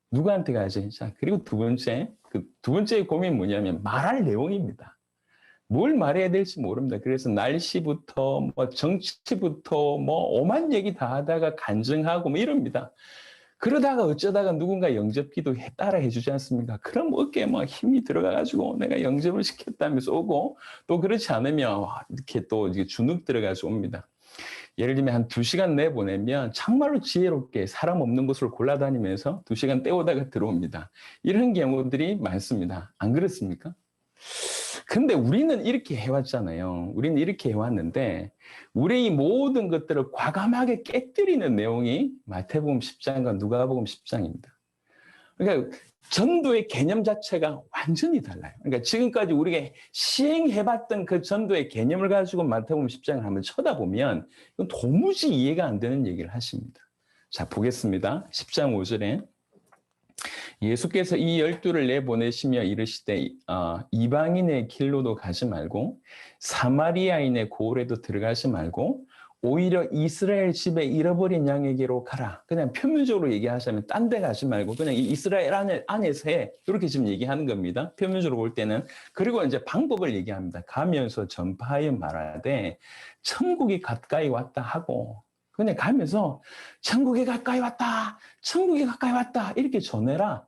누구한테 가야지? 자, 그리고 두 번째 고민이 뭐냐면 말할 내용입니다. 뭘 말해야 될지 모릅니다. 그래서 날씨부터 뭐 정치부터 뭐 오만 얘기 다 하다가 간증하고 뭐 이럽니다. 그러다가 어쩌다가 누군가 영접기도 따라 해주지 않습니까? 그럼 어깨에 막 힘이 들어가가지고 내가 영접을 시켰다면서 오고 또 그렇지 않으면 이렇게 또 주눅 들어가서 옵니다. 예를 들면 한 2시간 내보내면 정말로 지혜롭게 사람 없는 곳을 골라다니면서 2시간 때우다가 들어옵니다. 이런 경우들이 많습니다. 안 그렇습니까? 근데 우리는 이렇게 해왔잖아요. 우리는 이렇게 해왔는데 우리의 모든 것들을 과감하게 깨뜨리는 내용이 마태복음 10장과 누가복음 10장입니다. 그러니까 전도의 개념 자체가 완전히 달라요. 그러니까 지금까지 우리가 시행해봤던 그 전도의 개념을 가지고 마태복음 10장을 한번 쳐다보면 이건 도무지 이해가 안 되는 얘기를 하십니다. 자, 보겠습니다. 10장 5절에 예수께서 이 12를 내보내시며 이르시되 이방인의 길로도 가지 말고 사마리아인의 고을에도 들어가지 말고 오히려 이스라엘 집에 잃어버린 양에게로 가라. 그냥 표면적으로 얘기하자면 딴 데 가지 말고 그냥 이스라엘 안에서 해. 이렇게 지금 얘기하는 겁니다. 표면적으로 볼 때는. 그리고 이제 방법을 얘기합니다. 가면서 전파하여 말하되 천국이 가까이 왔다 하고 그냥 가면서 천국이 가까이 왔다. 천국이 가까이 왔다. 이렇게 전해라.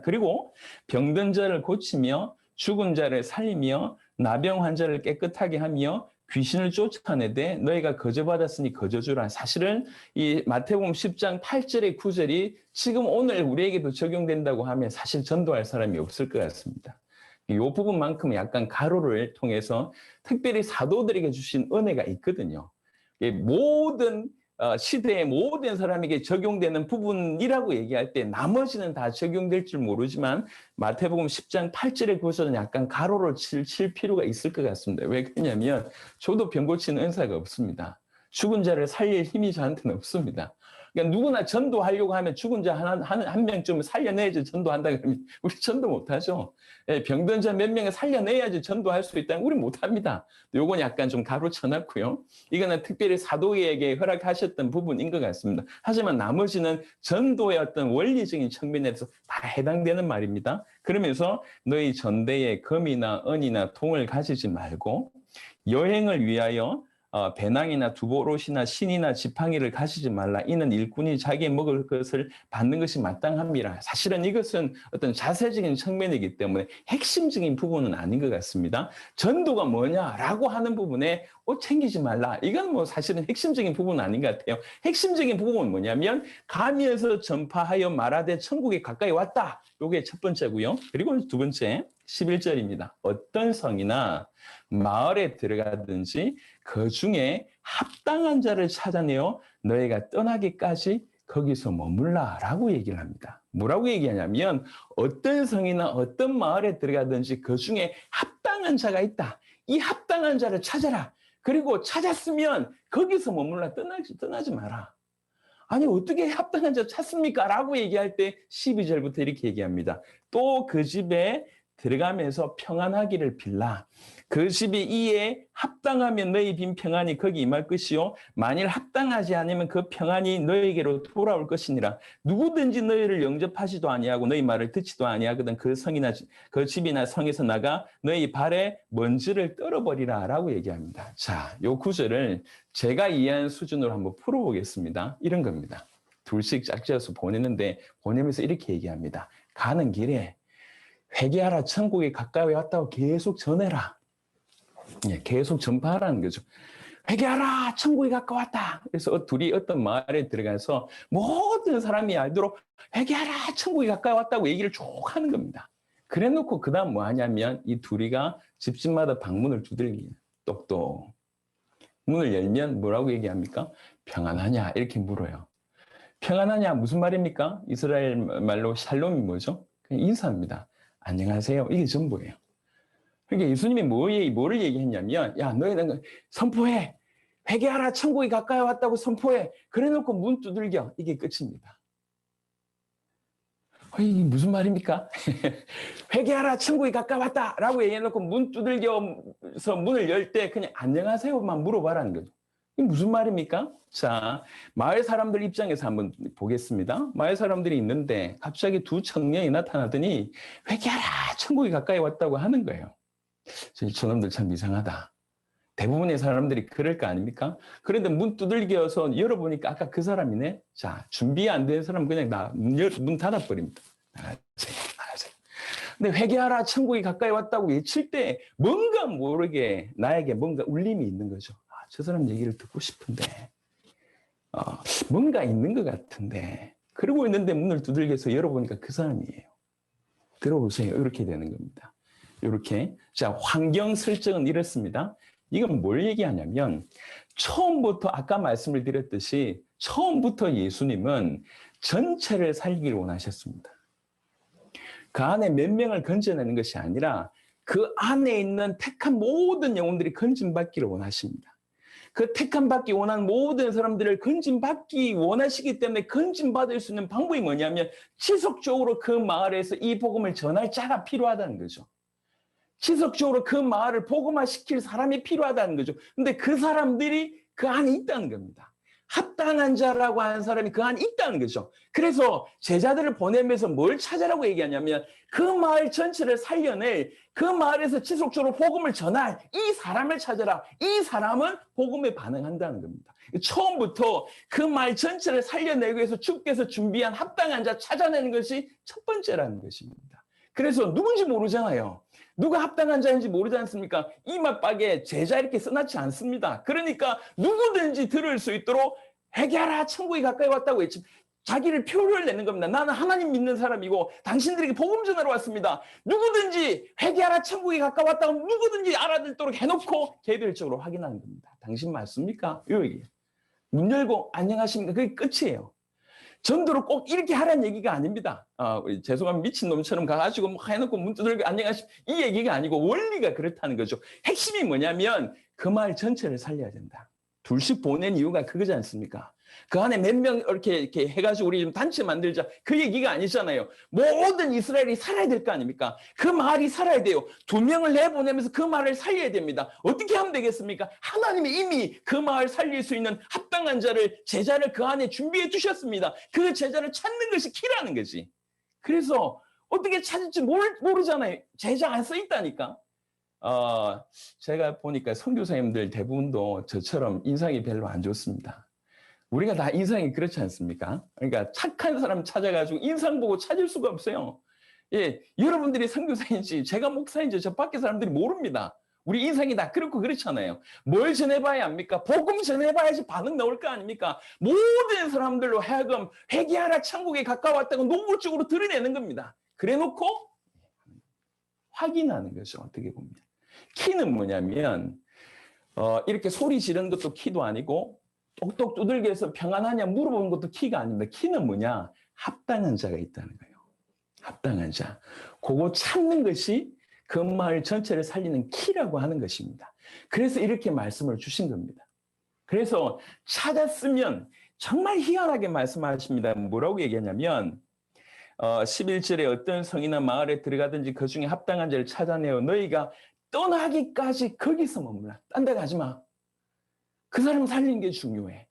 그리고 병든 자를 고치며 죽은 자를 살리며 나병 환자를 깨끗하게 하며 귀신을 쫓아내되 너희가 거저받았으니 거저주라. 사실은 이 마태복음 10장 8절의 9절이 지금 오늘 우리에게도 적용된다고 하면 사실 전도할 사람이 없을 것 같습니다. 이 부분만큼 약간 가로를 통해서 특별히 사도들에게 주신 은혜가 있거든요. 모든 시대의 모든 사람에게 적용되는 부분이라고 얘기할 때 나머지는 다 적용될 줄 모르지만 마태복음 10장 8절의 구절은 약간 가로를 칠 필요가 있을 것 같습니다. 왜 그러냐면 저도 병 고치는 은사가 없습니다. 죽은 자를 살릴 힘이 저한테는 없습니다. 그러니까 누구나 전도하려고 하면 죽은 자 한 명쯤 살려내야지 전도한다 그러면 우리 전도 못하죠. 병든 자 몇 명을 살려내야지 전도할 수 있다면 우리 못합니다. 요건 약간 좀 가로쳐놨고요. 이거는 특별히 사도에게 허락하셨던 부분인 것 같습니다. 하지만 나머지는 전도의 어떤 원리적인 측면에서 다 해당되는 말입니다. 그러면서 너희 전대에 금이나 은이나 동을 가지지 말고 여행을 위하여 배낭이나 두보롯이나 신이나 지팡이를 가지지 말라. 이는 일꾼이 자기의 먹을 것을 받는 것이 마땅함이라. 사실은 이것은 어떤 자세적인 측면이기 때문에 핵심적인 부분은 아닌 것 같습니다. 전도가 뭐냐라고 하는 부분에 옷 챙기지 말라. 이건 뭐 사실은 핵심적인 부분은 아닌 것 같아요. 핵심적인 부분은 뭐냐면 가면서 전파하여 말하되 천국에 가까이 왔다. 이게 첫 번째고요. 그리고 두 번째 11절입니다. 어떤 성이나 마을에 들어가든지 그 중에 합당한 자를 찾아내어 너희가 떠나기까지 거기서 머물라라고 얘기를 합니다. 뭐라고 얘기하냐면 어떤 성이나 어떤 마을에 들어가든지 그 중에 합당한 자가 있다. 이 합당한 자를 찾아라. 그리고 찾았으면 거기서 머물라. 떠나지 마라. 아니 어떻게 합당한 자 찾습니까? 라고 얘기할 때 12절부터 이렇게 얘기합니다. 또 그 집에 들어가면서 평안하기를 빌라. 그 집이 이에 합당하면 너희 빈 평안이 거기 임할 것이요 만일 합당하지 않으면 그 평안이 너희에게로 돌아올 것이니라. 누구든지 너희를 영접하지도 아니하고 너희 말을 듣지도 아니하거든 그 성이나 그 집이나 성에서 나가 너희 발에 먼지를 떨어버리라 라고 얘기합니다. 자, 요 구절을 제가 이해한 수준으로 한번 풀어보겠습니다. 이런 겁니다. 둘씩 짝지어서 보내는데 보내면서 이렇게 얘기합니다. 가는 길에 회개하라. 천국이 가까이 왔다고 계속 전해라. 계속 전파하라는 거죠. 회개하라. 천국이 가까웠다. 그래서 둘이 어떤 마을에 들어가서 모든 사람이 알도록 회개하라. 천국이 가까이 왔다고 얘기를 쭉 하는 겁니다. 그래 놓고 그 다음 뭐 하냐면 이 둘이가 집집마다 방문을 두들기요. 똑똑. 문을 열면 뭐라고 얘기합니까? 평안하냐? 이렇게 물어요. 평안하냐? 무슨 말입니까? 이스라엘 말로 샬롬이 뭐죠? 그냥 인사입니다. 안녕하세요. 이게 전부예요. 그러니까 예수님이 뭐를 얘기했냐면, 야, 너희는 선포해. 회개하라. 천국이 가까이 왔다고 선포해. 그래 놓고 문 두들겨. 이게 끝입니다. 이게 무슨 말입니까? 회개하라. 천국이 가까이 왔다. 라고 얘기해놓고 문 두들겨서 문을 열 때 그냥 안녕하세요만 물어봐라는 거죠. 이게 무슨 말입니까? 자, 마을 사람들 입장에서 한번 보겠습니다. 마을 사람들이 있는데 갑자기 두 청년이 나타나더니 회개하라. 천국이 가까이 왔다고 하는 거예요. 저놈들 참 이상하다. 대부분의 사람들이 그럴 거 아닙니까? 그런데 문 두들겨서 열어보니까 아까 그 사람이네. 자, 준비 안 된 사람 그냥 문 닫아버립니다. 알았어요. 근데 회개하라. 천국이 가까이 왔다고 외칠 때 뭔가 모르게 나에게 뭔가 울림이 있는 거죠. 저 사람 얘기를 듣고 싶은데 뭔가 있는 것 같은데 그러고 있는데 문을 두들겨서 열어보니까 그 사람이에요. 들어보세요. 이렇게 되는 겁니다. 이렇게. 자, 환경 설정은 이렇습니다. 이건 뭘 얘기하냐면 처음부터 아까 말씀을 드렸듯이 처음부터 예수님은 전체를 살기를 원하셨습니다. 그 안에 몇 명을 건져내는 것이 아니라 그 안에 있는 택한 모든 영혼들이 건진받기를 원하십니다. 그 택함 받기 원하는 모든 사람들을 건진받기 원하시기 때문에 건진받을 수 있는 방법이 뭐냐면 지속적으로 그 마을에서 이 복음을 전할 자가 필요하다는 거죠. 지속적으로 그 마을을 복음화시킬 사람이 필요하다는 거죠. 근데 그 사람들이 그 안에 있다는 겁니다. 합당한 자라고 하는 사람이 그 안에 있다는 거죠. 그래서 제자들을 보내면서 뭘 찾으라고 얘기하냐면 그 마을 전체를 살려낼, 그 마을에서 지속적으로 복음을 전할 이 사람을 찾아라. 이 사람은 복음에 반응한다는 겁니다. 처음부터 그 마을 전체를 살려내기 위해서 주께서 준비한 합당한 자 찾아내는 것이 첫 번째라는 것입니다. 그래서 누군지 모르잖아요. 누가 합당한 자인지 모르지 않습니까? 이맛박에 제자 이렇게 써놨지 않습니다. 그러니까 누구든지 들을 수 있도록 회개하라 천국이 가까이 왔다고 했지. 자기를 표를 내는 겁니다. 나는 하나님 믿는 사람이고 당신들에게 복음 전하러 왔습니다. 누구든지 회개하라 천국이 가까이 왔다고 누구든지 알아듣도록 해놓고 개별적으로 확인하는 겁니다. 당신 맞습니까? 여기 문 열고 안녕하십니까? 그게 끝이에요. 전도를 꼭 이렇게 하라는 얘기가 아닙니다. 죄송한 미친놈처럼 가가지고 뭐 해놓고 문 두들겨 안녕하십니까? 이 얘기가 아니고 원리가 그렇다는 거죠. 핵심이 뭐냐면 그 마을 전체를 살려야 된다. 둘씩 보낸 이유가 그거지 않습니까? 그 안에 몇 명 이렇게 해가지고 우리 좀 단체 만들자. 그 얘기가 아니잖아요. 모든 이스라엘이 살아야 될 거 아닙니까? 그 마을이 살아야 돼요. 2명을 내보내면서 그 마을을 살려야 됩니다. 어떻게 하면 되겠습니까? 하나님이 이미 그 마을 살릴 수 있는 합당한 자를, 제자를 그 안에 준비해 두셨습니다. 그 제자를 찾는 것이 키라는 거지. 그래서 어떻게 찾을지 모르잖아요. 제자 안 써 있다니까. 제가 보니까 선교사님들 대부분도 저처럼 인상이 별로 안 좋습니다. 우리가 다 인상이 그렇지 않습니까? 그러니까 착한 사람 찾아가지고 인상 보고 찾을 수가 없어요. 예, 여러분들이 선교사인지 제가 목사인지 저 밖에 사람들이 모릅니다. 우리 인상이 다 그렇고 그렇잖아요. 뭘 전해봐야 합니까? 복음 전해봐야지 반응 나올 거 아닙니까? 모든 사람들로 하여금 회개하라 천국에 가까웠다고 노골적으로 드러내는 겁니다. 그래놓고 확인하는 거죠. 어떻게 보면. 키는 뭐냐면 이렇게 소리 지르는 것도 키도 아니고 똑똑 두들겨서 평안하냐 물어보는 것도 키가 아닙니다. 키는 뭐냐? 합당한 자가 있다는 거예요. 합당한 자. 그거 찾는 것이 그 마을 전체를 살리는 키라고 하는 것입니다. 그래서 이렇게 말씀을 주신 겁니다. 그래서 찾았으면 정말 희한하게 말씀하십니다. 뭐라고 얘기하냐면 11절에 어떤 성이나 마을에 들어가든지 그 중에 합당한 자를 찾아내어 너희가 떠나기까지 거기서 머물라. 딴 데 가지 마. 그 사람 살리는 게 중요해.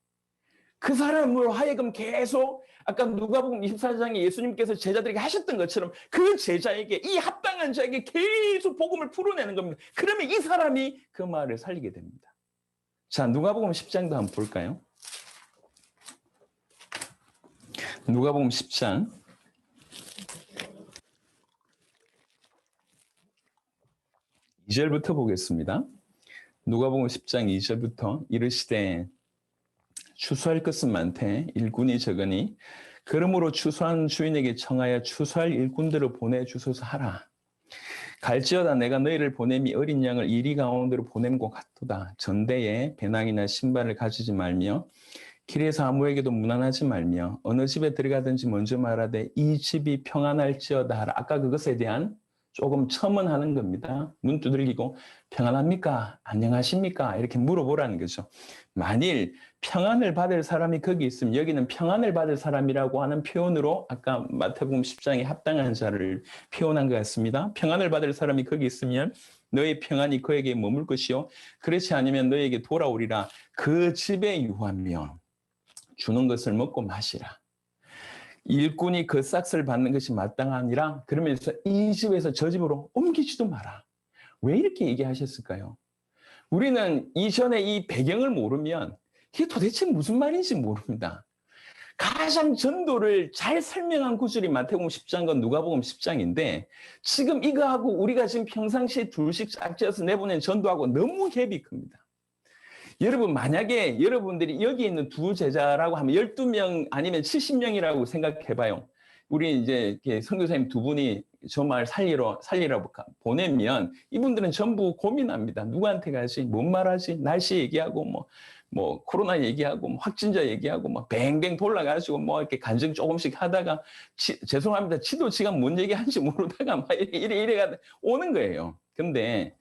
그 사람으로 하여금 계속 아까 누가복음 24장에 예수님께서 제자들에게 하셨던 것처럼 그 제자에게 이 합당한 자에게 계속 복음을 풀어내는 겁니다. 그러면 이 사람이 그 마을을 살리게 됩니다. 자, 누가복음 10장도 한번 볼까요? 누가복음 10장 2절부터 보겠습니다. 누가복음 10장 2절부터 이르시되 추수할 것은 많되 일꾼이 적으니 그러므로 추수한 주인에게 청하여 추수할 일꾼들을 보내주소서 하라. 갈지어다 내가 너희를 보냄이 어린 양을 이리 가운데로 보냄과 같도다. 전대에 배낭이나 신발을 가지지 말며 길에서 아무에게도 무난하지 말며 어느 집에 들어가든지 먼저 말하되 이 집이 평안할지어다 하라. 아까 그것에 대한 조금 첨언하는 겁니다. 문 두들기고 평안합니까? 안녕하십니까? 이렇게 물어보라는 거죠. 만일 평안을 받을 사람이 거기 있으면 여기는 평안을 받을 사람이라고 하는 표현으로 아까 마태복음 10장에 합당한 자를 표현한 것 같습니다. 평안을 받을 사람이 거기 있으면 너의 평안이 그에게 머물 것이요 그렇지 않으면 너에게 돌아오리라. 그 집에 유하며 주는 것을 먹고 마시라. 일꾼이 그 싹을 받는 것이 마땅하니라. 그러면서 이 집에서 저 집으로 옮기지도 마라. 왜 이렇게 얘기하셨을까요? 우리는 이전에 이 배경을 모르면 이게 도대체 무슨 말인지 모릅니다. 가장 전도를 잘 설명한 구절이 마태복음 10장과 누가복음 10장인데 지금 이거하고 우리가 지금 평상시에 둘씩 짝지어서 내보낸 전도하고 너무 갭이 큽니다. 여러분 만약에 여러분들이 여기 있는 두 제자라고 하면 12명 아니면 70명이라고 생각해봐요. 우리 이제 선교사님 두 분이 저 말 살리러 보내면 이분들은 전부 고민합니다. 누구한테 가지? 뭔 말하지? 날씨 얘기하고 뭐 코로나 얘기하고 확진자 얘기하고 뱅뱅 돌아가지고 이렇게 간증 조금씩 하다가 죄송합니다. 지도 지가 뭔 얘기하는지 모르다가 이래가 오는 거예요. 근데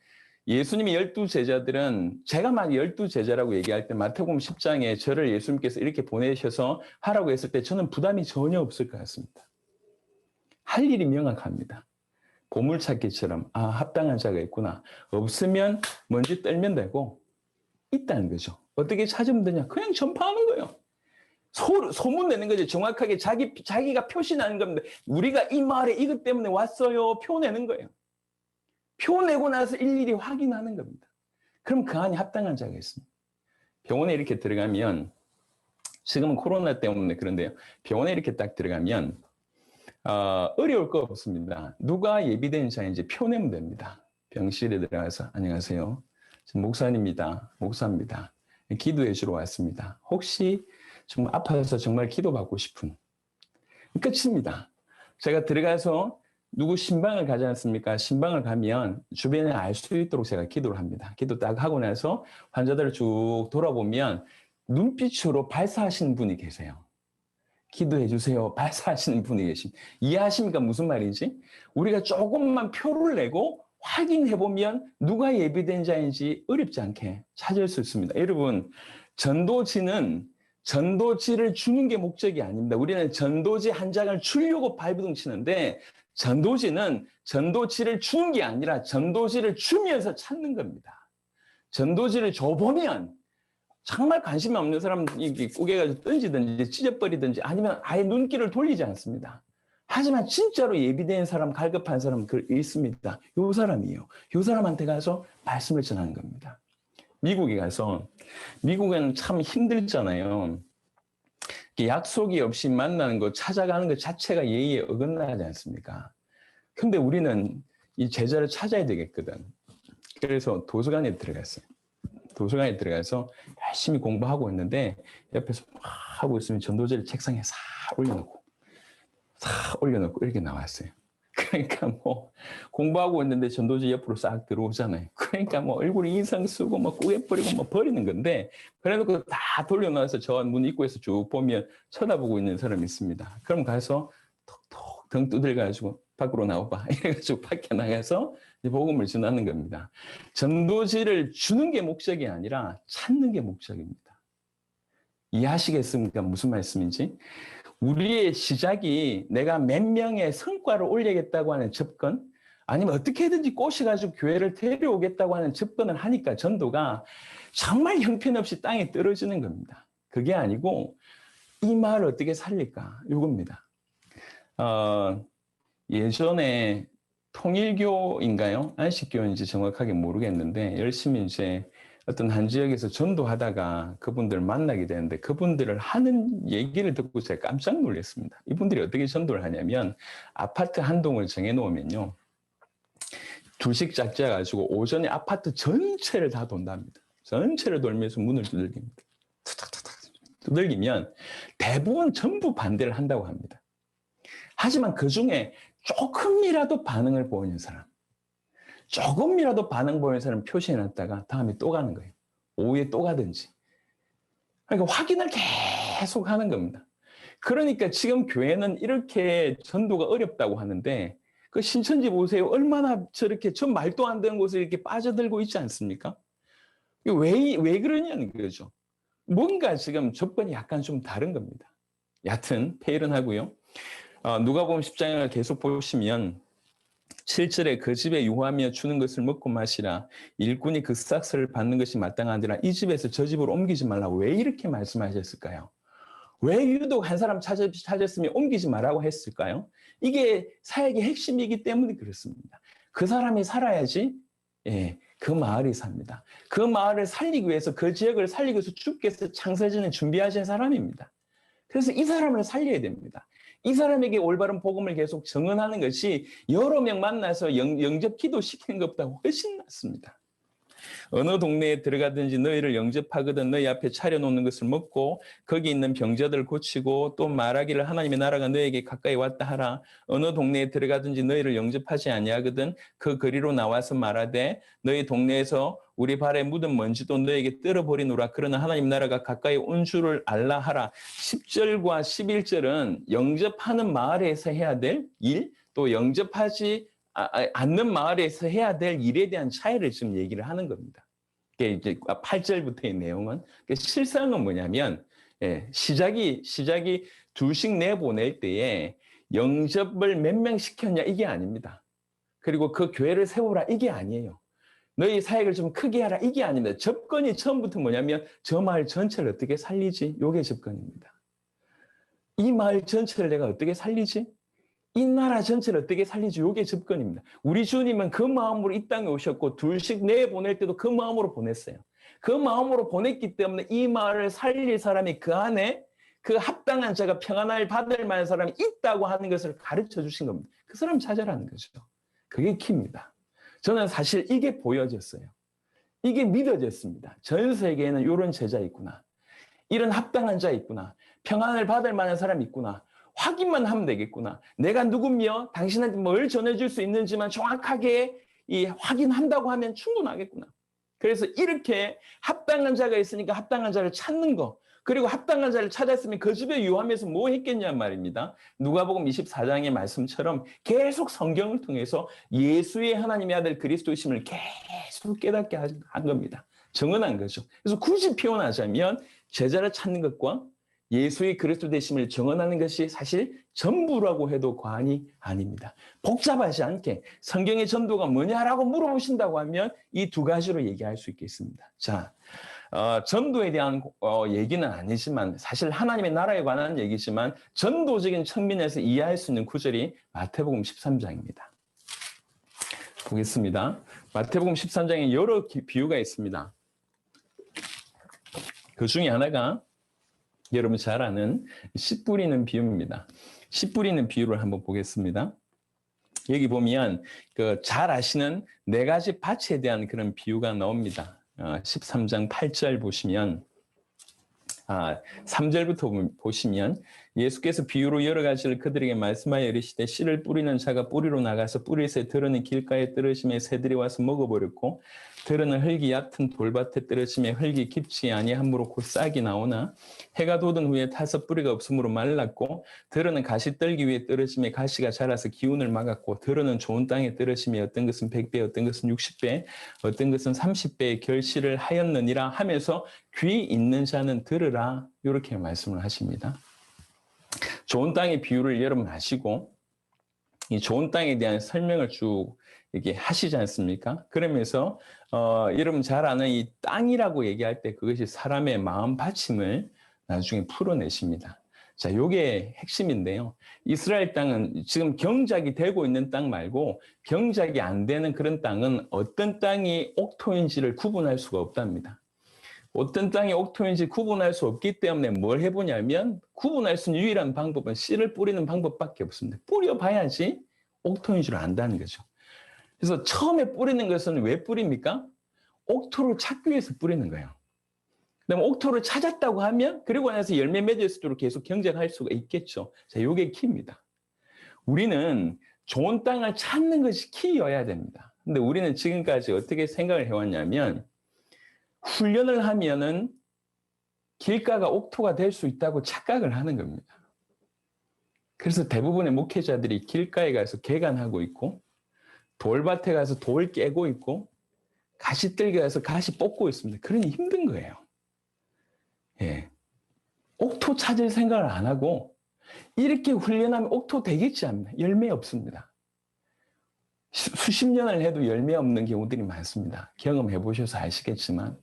예수님이 12제자들은 제가 막 12제자라고 얘기할 때 마태복음 10장에 저를 예수님께서 이렇게 보내셔서 하라고 했을 때 저는 부담이 전혀 없을 것 같습니다. 할 일이 명확합니다. 보물찾기처럼 합당한 자가 있구나. 없으면 먼지 떨면 되고 있다는 거죠. 어떻게 찾으면 되냐? 그냥 전파하는 거예요. 소문 내는 거죠. 정확하게 자기가 표시나는 겁니다. 우리가 이 마을에 이것 때문에 왔어요. 표 내는 거예요. 표 내고 나서 일일이 확인하는 겁니다. 그럼 그 안에 합당한 자가 있습니다. 병원에 이렇게 들어가면, 지금은 코로나 때문에 그런데요. 병원에 이렇게 딱 들어가면 어려울 거 없습니다. 누가 예비된 자인지 표 내면 됩니다. 병실에 들어가서 안녕하세요. 목사입니다. 목사입니다. 기도해 주러 왔습니다. 혹시 좀 아파서 정말 기도받고 싶은. 끝입니다. 제가 들어가서 누구 신방을 가지 않습니까? 신방을 가면 주변에 알 수 있도록 제가 기도를 합니다. 기도 딱 하고 나서 환자들을 쭉 돌아보면 눈빛으로 발사하시는 분이 계세요. 기도해 주세요. 발사하시는 분이 계십니다. 이해하십니까? 무슨 말인지? 우리가 조금만 표를 내고 확인해보면 누가 예비된 자인지 어렵지 않게 찾을 수 있습니다. 여러분, 전도지를 주는 게 목적이 아닙니다. 우리는 전도지 한 장을 주려고 발버둥 치는데 전도지는 전도지를 주는 게 아니라 전도지를 주면서 찾는 겁니다. 전도지를 줘보면 정말 관심이 없는 사람이 꾸겨가지고 던지든지 찢어버리든지 아니면 아예 눈길을 돌리지 않습니다. 하지만 진짜로 예비된 사람, 갈급한 사람 있습니다. 요 사람이에요. 요 사람한테 가서 말씀을 전하는 겁니다. 미국에 가서, 미국은 참 힘들잖아요. 약속이 없이 만나는 것, 찾아가는 것 자체가 예의에 어긋나지 않습니까? 근데 우리는 이 제자를 찾아야 되겠거든. 그래서 도서관에 들어갔어요. 도서관에 들어가서 열심히 공부하고 있는데 옆에서 막 하고 있으면 전도지를 책상에 싹 올려놓고 이렇게 나왔어요. 그러니까 뭐 공부하고 있는데 전도지 옆으로 싹 들어오잖아요. 그러니까 뭐 얼굴에 인상 쓰고 뭐 꾸겨버리고 뭐 버리는 건데 그래놓고 다 돌려놔서 저 문 입구에서 쭉 보면 쳐다보고 있는 사람이 있습니다. 그럼 가서 톡톡 등 두들겨가지고 밖으로 나와봐. 이래가지고 밖에 나가서 복음을 전하는 겁니다. 전도지를 주는 게 목적이 아니라 찾는 게 목적입니다. 이해하시겠습니까? 무슨 말씀인지? 우리의 시작이 내가 몇 명의 성과를 올리겠다고 하는 접근, 아니면 어떻게든지 꼬셔가지고 교회를 데려오겠다고 하는 접근을 하니까 전도가 정말 형편없이 땅에 떨어지는 겁니다. 그게 아니고 이 마을 어떻게 살릴까? 이겁니다. 예전에 통일교인가요? 안식교인지 정확하게 모르겠는데 열심히 이제 어떤 한 지역에서 전도하다가 그분들 만나게 되는데 그분들을 하는 얘기를 듣고 제가 깜짝 놀랐습니다. 이분들이 어떻게 전도를 하냐면 아파트 한 동을 정해놓으면요. 2식 짝지어가지고 오전에 아파트 전체를 다 돈답니다. 전체를 돌면서 문을 두들깁니다. 두들기면 대부분 전부 반대를 한다고 합니다. 하지만 그 중에 조금이라도 반응을 보이는 사람, 조금이라도 반응 보이는 사람 표시해놨다가 다음에 또 가는 거예요. 오후에 또 가든지. 그러니까 확인을 계속 하는 겁니다. 그러니까 지금 교회는 이렇게 전도가 어렵다고 하는데 그 신천지 보세요. 얼마나 저렇게 전 말도 안 되는 곳에 이렇게 빠져들고 있지 않습니까? 왜 그러냐는 거죠. 뭔가 지금 조건이 약간 좀 다른 겁니다. 여하튼 페일은 누가복음 10장을 계속 보시면 7절에 그 집에 유하며 주는 것을 먹고 마시라. 일꾼이 그 싹스를 받는 것이 마땅하더라. 이 집에서 저 집으로 옮기지 말라고 왜 이렇게 말씀하셨을까요? 왜 유독 한 사람 찾았으면 옮기지 말라고 했을까요? 이게 사역의 핵심이기 때문에 그렇습니다. 그 사람이 살아야지 그 마을이 삽니다. 그 마을을 살리기 위해서 그 지역을 살리기 위해서 주께서 창세전에 준비하신 사람입니다. 그래서 이 사람을 살려야 됩니다. 이 사람에게 올바른 복음을 계속 증언하는 것이 여러 명 만나서 영접 기도시키는 것보다 훨씬 낫습니다. 어느 동네에 들어가든지 너희를 영접하거든 너희 앞에 차려놓는 것을 먹고 거기 있는 병자들을 고치고 또 말하기를 하나님의 나라가 너에게 가까이 왔다 하라. 어느 동네에 들어가든지 너희를 영접하지 아니하거든 그 거리로 나와서 말하되 너희 동네에서 우리 발에 묻은 먼지도 너에게 떨어버리노라. 그러나 하나님 나라가 가까이 온 줄을 알라 하라. 10절과 11절은 영접하는 마을에서 해야 될 일, 또 영접하지 않는 마을에서 해야 될 일에 대한 차이를 지금 얘기를 하는 겁니다. 이게 이제 8절부터의 내용은 실상은 뭐냐면 시작이 둘씩 내보낼 때에 영접을 몇 명 시켰냐 이게 아닙니다. 그리고 그 교회를 세우라 이게 아니에요. 너희 사역을 좀 크게 하라 이게 아닙니다. 접근이 처음부터 뭐냐면 저 마을 전체를 어떻게 살리지? 이게 접근입니다. 이 마을 전체를 내가 어떻게 살리지? 이 나라 전체를 어떻게 살리지? 이게 접근입니다. 우리 주님은 그 마음으로 이 땅에 오셨고 둘씩 내보낼 때도 그 마음으로 보냈어요. 그 마음으로 보냈기 때문에 이 마을을 살릴 사람이 그 안에 그 합당한 자가 평안을 받을 만한 사람이 있다고 하는 것을 가르쳐 주신 겁니다. 그 사람 찾아라는 거죠. 그게 키입니다. 저는 사실 이게 보여졌어요. 이게 믿어졌습니다. 전 세계에는 이런 제자 있구나. 이런 합당한 자 있구나. 평안을 받을 만한 사람이 있구나. 확인만 하면 되겠구나. 내가 누구며 당신한테 뭘 전해줄 수 있는지만 정확하게 확인한다고 하면 충분하겠구나. 그래서 이렇게 합당한 자가 있으니까 합당한 자를 찾는 거. 그리고 합당한 자를 찾았으면 그 집에 유하면서 뭐 했겠냐 말입니다. 누가복음 24장의 말씀처럼 계속 성경을 통해서 예수의 하나님의 아들 그리스도이심을 계속 깨닫게 한 겁니다. 정언한 거죠. 그래서 굳이 표현하자면 제자를 찾는 것과 예수의 그리스도 되심을 정언하는 것이 사실 전부라고 해도 과언이 아닙니다. 복잡하지 않게 성경의 전도가 뭐냐라고 물어보신다고 하면 이 두 가지로 얘기할 수 있겠습니다. 자, 전도에 대한 얘기는 아니지만 사실 하나님의 나라에 관한 얘기지만 전도적인 측면에서 이해할 수 있는 구절이 마태복음 13장입니다. 보겠습니다. 마태복음 13장에 여러 비유가 있습니다. 그 중에 하나가 여러분 잘 아는 씨 뿌리는 비유입니다. 씨 뿌리는 비유를 한번 보겠습니다. 여기 보면 잘 아시는 네 가지 밭에 대한 그런 비유가 나옵니다. 13장 8절 보시면 3절부터 보시면 예수께서 비유로 여러 가지를 그들에게 말씀하여 이르시되 씨를 뿌리는 자가 뿌리로 나가서 뿌리새 들어는 길가에 떨어지며 새들이 와서 먹어버렸고 들어는 흙이 얕은 돌밭에 떨어지며 흙이 깊지 아니하므로 곧 싹이 나오나 해가 돋은 후에 타서 뿌리가 없으므로 말랐고 들어는 가시떨기 위에 떨어지며 가시가 자라서 기운을 막았고 들어는 좋은 땅에 떨어지며 어떤 것은 100배 어떤 것은 60배 어떤 것은 30배의 결실을 하였느니라 하면서 귀 있는 자는 들으라 이렇게 말씀을 하십니다. 좋은 땅의 비유를 여러분 아시고 이 좋은 땅에 대한 설명을 쭉 이렇게 하시지 않습니까? 그러면서 여러분 잘 아는 이 땅이라고 얘기할 때 그것이 사람의 마음 받침을 나중에 풀어내십니다. 자, 요게 핵심인데요. 이스라엘 땅은 지금 경작이 되고 있는 땅 말고 경작이 안 되는 그런 땅은 어떤 땅이 옥토인지를 구분할 수가 없답니다. 어떤 땅이 옥토인지 구분할 수 없기 때문에 뭘 해보냐면 구분할 수 있는 유일한 방법은 씨를 뿌리는 방법밖에 없습니다. 뿌려봐야지 옥토인 줄 안다는 거죠. 그래서 처음에 뿌리는 것은 왜 뿌립니까? 옥토를 찾기 위해서 뿌리는 거예요. 그다음에 옥토를 찾았다고 하면 그리고 나서 열매 맺을 수 있도록 계속 경쟁할 수가 있겠죠. 자, 이게 키입니다. 우리는 좋은 땅을 찾는 것이 키여야 됩니다. 근데 우리는 지금까지 어떻게 생각을 해왔냐면 훈련을 하면은 길가가 옥토가 될 수 있다고 착각을 하는 겁니다. 그래서 대부분의 목회자들이 길가에 가서 개간하고 있고 돌밭에 가서 돌 깨고 있고 가시떨기 가서 가시 뽑고 있습니다. 그러니 힘든 거예요. 예. 옥토 찾을 생각을 안 하고 이렇게 훈련하면 옥토 되겠지 않나? 열매 없습니다. 수십 년을 해도 열매 없는 경우들이 많습니다. 경험해 보셔서 아시겠지만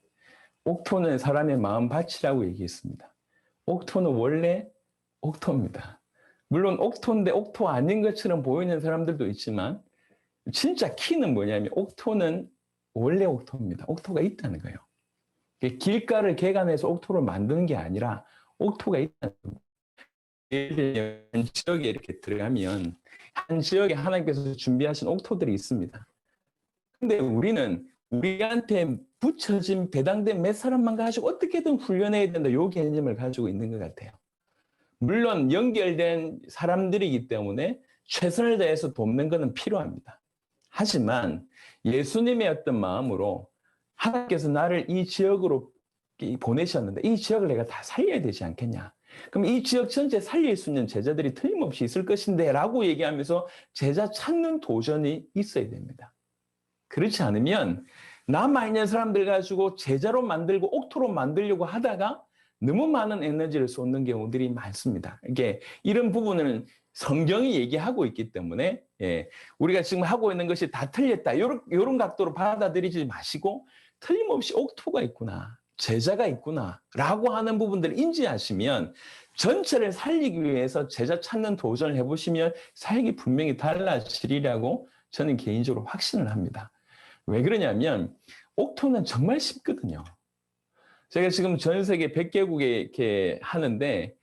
옥토는 사람의 마음 밭이라고 얘기했습니다. 옥토는 원래 옥토입니다. 물론 옥토인데 옥토 아닌 것처럼 보이는 사람들도 있지만 진짜 키는 뭐냐면 옥토는 원래 옥토입니다. 옥토가 있다는 거예요. 길가를 개간해서 옥토를 만드는 게 아니라 옥토가 있다는 겁니다. 예를 들면 한 지역에 이렇게 들어가면 한 지역에 하나님께서 준비하신 옥토들이 있습니다. 근데 우리는 우리한테 붙여진 배당된 몇 사람만 가지고 어떻게든 훈련해야 된다. 이 개념을 가지고 있는 것 같아요. 물론 연결된 사람들이기 때문에 최선을 다해서 돕는 것은 필요합니다. 하지만 예수님의 어떤 마음으로 하나님께서 나를 이 지역으로 보내셨는데 이 지역을 내가 다 살려야 되지 않겠냐. 그럼 이 지역 전체 살릴 수 있는 제자들이 틀림없이 있을 것인데 라고 얘기하면서 제자 찾는 도전이 있어야 됩니다. 그렇지 않으면 남아있는 사람들 가지고 제자로 만들고 옥토로 만들려고 하다가 너무 많은 에너지를 쏟는 경우들이 많습니다. 이게 이런 부분은 성경이 얘기하고 있기 때문에 우리가 지금 하고 있는 것이 다 틀렸다. 이런 각도로 받아들이지 마시고 틀림없이 옥토가 있구나. 제자가 있구나라고 하는 부분들을 인지하시면 전체를 살리기 위해서 제자 찾는 도전을 해보시면 사역이 분명히 달라지리라고 저는 개인적으로 확신을 합니다. 왜 그러냐면 옥토는 정말 쉽거든요. 제가 지금 전 세계 100개국에 이렇게 하는데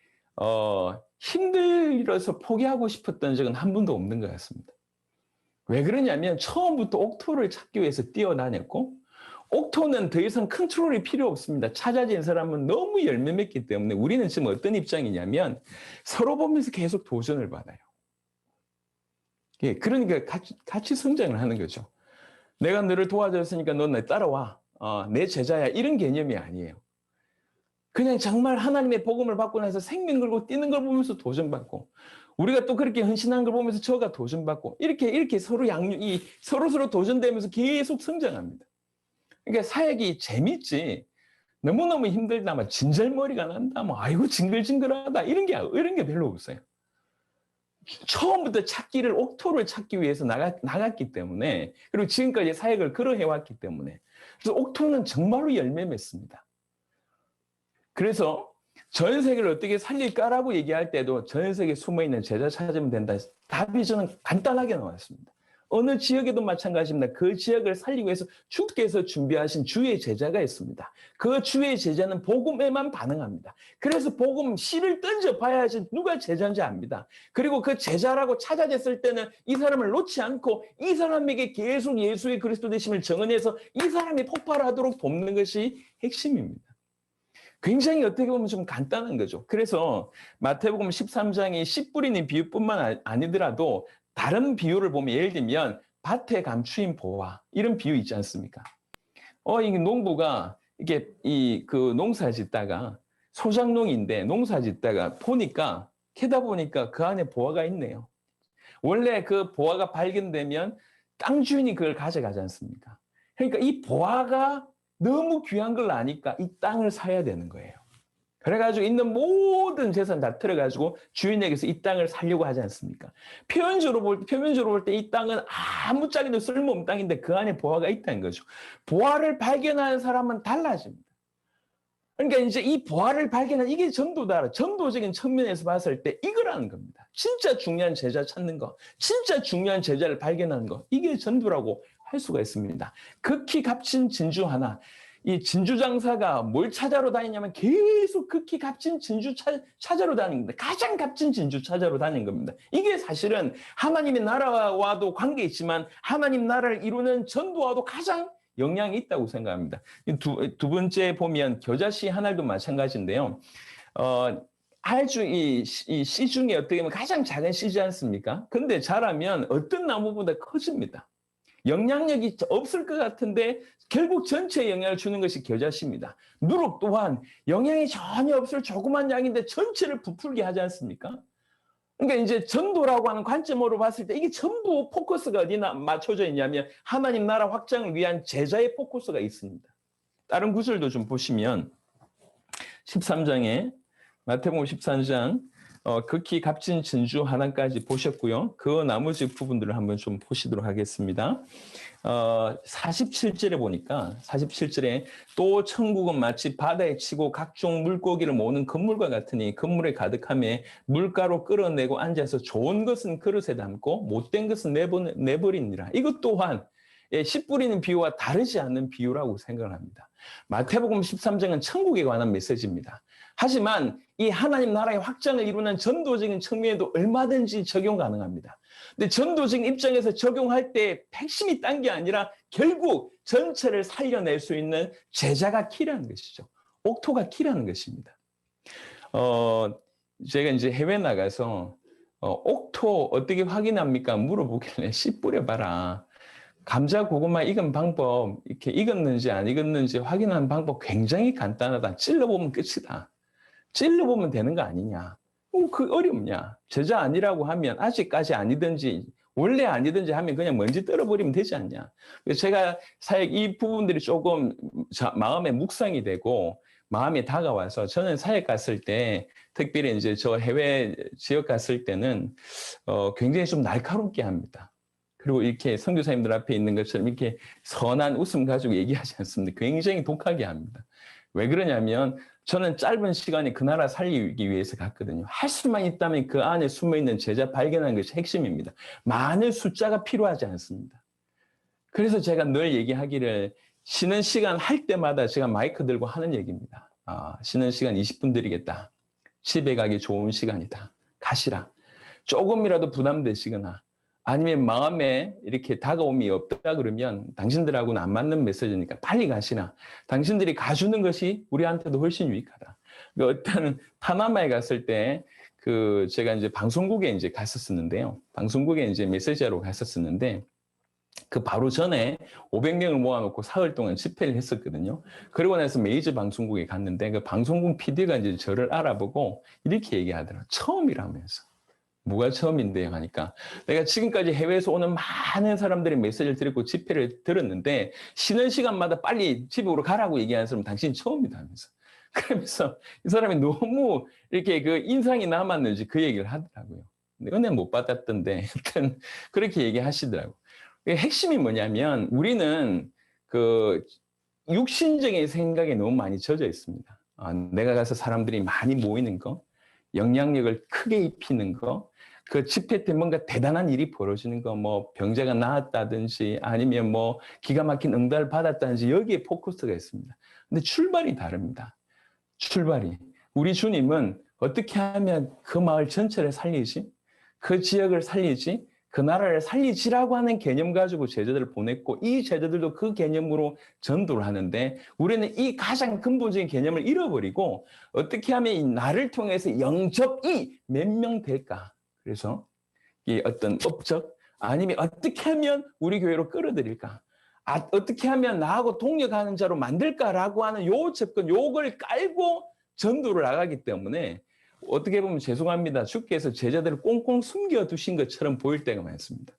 힘들어서 포기하고 싶었던 적은 한 번도 없는 것 같습니다. 왜 그러냐면 처음부터 옥토를 찾기 위해서 뛰어다녔고 옥토는 더 이상 컨트롤이 필요 없습니다. 찾아진 사람은 너무 열매 맺기 때문에 우리는 지금 어떤 입장이냐면 서로 보면서 계속 도전을 받아요. 그러니까 같이 성장을 하는 거죠. 내가 너를 도와줬으니까 너 내 따라와. 내 제자야. 이런 개념이 아니에요. 그냥 정말 하나님의 복음을 받고 나서 생명 걸고 뛰는 걸 보면서 도전받고 우리가 또 그렇게 헌신한 걸 보면서 저가 도전받고 이렇게 서로 서로 도전되면서 계속 성장합니다. 그러니까 사역이 재밌지 너무너무 힘들다, 막 진절머리가 난다, 뭐 아이고 징글징글하다 이런 게 별로 없어요. 처음부터 옥토를 찾기 위해서 나갔기 때문에 그리고 지금까지 사역을 그러해왔기 때문에 그래서 옥토는 정말로 열매 맺습니다. 그래서 전 세계를 어떻게 살릴까라고 얘기할 때도 전 세계에 숨어있는 제자 찾으면 된다. 답이 저는 간단하게 나왔습니다. 어느 지역에도 마찬가지입니다. 그 지역을 살리기 위해서 주께서 준비하신 주의 제자가 있습니다. 그 주의 제자는 복음에만 반응합니다. 그래서 복음 씨를 던져봐야지 누가 제자인지 압니다. 그리고 그 제자라고 찾아졌을 때는 이 사람을 놓지 않고 이 사람에게 계속 예수의 그리스도 되심을 증언해서 이 사람이 폭발하도록 돕는 것이 핵심입니다. 굉장히 어떻게 보면 좀 간단한 거죠. 그래서 마태복음 13장이 씨 뿌리는 비유뿐만 아니더라도 다른 비유를 보면 예를 들면 밭에 감추인 보화 이런 비유 있지 않습니까? 이게 농부가 그 농사 짓다가 소작농인데 농사 짓다가 캐다 보니까 그 안에 보화가 있네요. 원래 그 보화가 발견되면 땅 주인이 그걸 가져가지 않습니까? 그러니까 이 보화가 너무 귀한 걸 아니까 이 땅을 사야 되는 거예요. 그래가지고 있는 모든 재산 다 틀어가지고 주인에게서 이 땅을 살려고 하지 않습니까? 표면적으로 볼 때 이 땅은 아무짝에도 쓸모없는 땅인데 그 안에 보화가 있다는 거죠. 보화를 발견하는 사람은 달라집니다. 그러니까 이제 이 보화를 발견한 이게 전도다. 전도적인 측면에서 봤을 때 이거라는 겁니다. 진짜 중요한 제자 찾는 거, 진짜 중요한 제자를 발견하는 거, 이게 전도라고 할 수가 있습니다. 극히 값진 진주 하나. 이 진주 장사가 뭘 찾아러 다니냐면 계속 극히 값진 진주 찾아러 다니는 겁니다. 가장 값진 진주 찾아러 다니는 겁니다. 이게 사실은 하나님의 나라와도 관계 있지만 하나님 나라를 이루는 전도와도 가장 영향이 있다고 생각합니다. 두 번째 보면 겨자씨 하나도 마찬가지인데요. 이 씨 중에 어떻게 보면 가장 작은 씨지 않습니까? 근데 자라면 어떤 나무보다 커집니다. 영향력이 없을 것 같은데 결국 전체에 영향을 주는 것이 겨자씨입니다. 누룩 또한 영향이 전혀 없을 조그만 양인데 전체를 부풀게 하지 않습니까? 그러니까 이제 전도라고 하는 관점으로 봤을 때 이게 전부 포커스가 어디나 맞춰져 있냐면 하나님 나라 확장을 위한 제자의 포커스가 있습니다. 다른 구절도 좀 보시면 13장에 마태복음 13장 극히 값진 진주 하나까지 보셨고요. 그 나머지 부분들을 한번 좀 보시도록 하겠습니다. 47절에 보니까 47절에 또 천국은 마치 바다에 치고 각종 물고기를 모으는 건물과 같으니 건물에 가득함에 물가로 끌어내고 앉아서 좋은 것은 그릇에 담고 못된 것은 내버리니라. 이것 또한 씨 뿌리는 비유와 다르지 않는 비유라고 생각을 합니다. 마태복음 13장은 천국에 관한 메시지입니다. 하지만 이 하나님 나라의 확장을 이루는 전도적인 측면에도 얼마든지 적용 가능합니다. 근데 전도적인 입장에서 적용할 때 핵심이 딴 게 아니라 결국 전체를 살려낼 수 있는 제자가 키라는 것이죠. 옥토가 키라는 것입니다. 제가 이제 해외 나가서 옥토 어떻게 확인합니까? 물어보길래 씨 뿌려봐라. 감자, 고구마 익은 방법, 이렇게 익었는지 안 익었는지 확인하는 방법 굉장히 간단하다. 찔러보면 끝이다. 찔러보면 되는 거 아니냐. 그 어렵냐. 제자 아니라고 하면 아직까지 아니든지 원래 아니든지 하면 그냥 먼지 떨어버리면 되지 않냐. 그래서 제가 사역 이 부분들이 조금 마음에 묵상이 되고 마음에 다가와서 저는 사역 갔을 때 특별히 이제 저 해외 지역 갔을 때는 굉장히 좀 날카롭게 합니다. 그리고 이렇게 선교사님들 앞에 있는 것처럼 이렇게 선한 웃음 가지고 얘기하지 않습니다. 굉장히 독하게 합니다. 왜 그러냐면 저는 짧은 시간에 그 나라 살리기 위해서 갔거든요. 할 수만 있다면 그 안에 숨어있는 제자 발견하는 것이 핵심입니다. 많은 숫자가 필요하지 않습니다. 그래서 제가 늘 얘기하기를 쉬는 시간 할 때마다 제가 마이크 들고 하는 얘기입니다. 쉬는 시간 20분 드리겠다. 집에 가기 좋은 시간이다. 가시라. 조금이라도 부담되시거나 아니면 마음에 이렇게 다가옴이 없다 그러면 당신들하고는 안 맞는 메시지니까 빨리 가시나. 당신들이 가주는 것이 우리한테도 훨씬 유익하다. 어떤 파나마에 갔을 때 제가 이제 방송국에 이제 갔었는데요. 방송국에 이제 메시지하러 갔었는데 그 바로 전에 500명을 모아놓고 사흘 동안 집회를 했었거든요. 그러고 나서 메이저 방송국에 갔는데 그 방송국 PD가 이제 저를 알아보고 이렇게 얘기하더라고요. 처음이라면서. 뭐가 처음인데요? 하니까 내가 지금까지 해외에서 오는 많은 사람들이 메시지를 드리고 집회를 들었는데 쉬는 시간마다 빨리 집으로 가라고 얘기하는 사람은 당신 처음이다 하면서 그러면서 이 사람이 너무 이렇게 그 인상이 남았는지 그 얘기를 하더라고요. 근데 은혜 못 받았던데 일단 그렇게 얘기하시더라고요. 핵심이 뭐냐면 우리는 그 육신적인 생각에 너무 많이 젖어 있습니다. 내가 가서 사람들이 많이 모이는 거, 영향력을 크게 입히는 거, 그 집회 때 뭔가 대단한 일이 벌어지는 거, 뭐 병자가 나았다든지 아니면 뭐 기가 막힌 응답을 받았다든지 여기에 포커스가 있습니다. 근데 출발이 다릅니다. 출발이. 우리 주님은 어떻게 하면 그 마을 전체를 살리지? 그 지역을 살리지? 그 나라를 살리지라고 하는 개념 가지고 제자들을 보냈고 이 제자들도 그 개념으로 전도를 하는데 우리는 이 가장 근본적인 개념을 잃어버리고 어떻게 하면 이 나를 통해서 영접이 몇 명 될까? 그래서 이 어떤 업적 아니면 어떻게 하면 우리 교회로 끌어들일까? 어떻게 하면 나하고 동력하는 자로 만들까라고 하는 요 접근, 요걸 깔고 전도를 나가기 때문에 어떻게 보면 죄송합니다. 주께서 제자들을 꽁꽁 숨겨두신 것처럼 보일 때가 많습니다.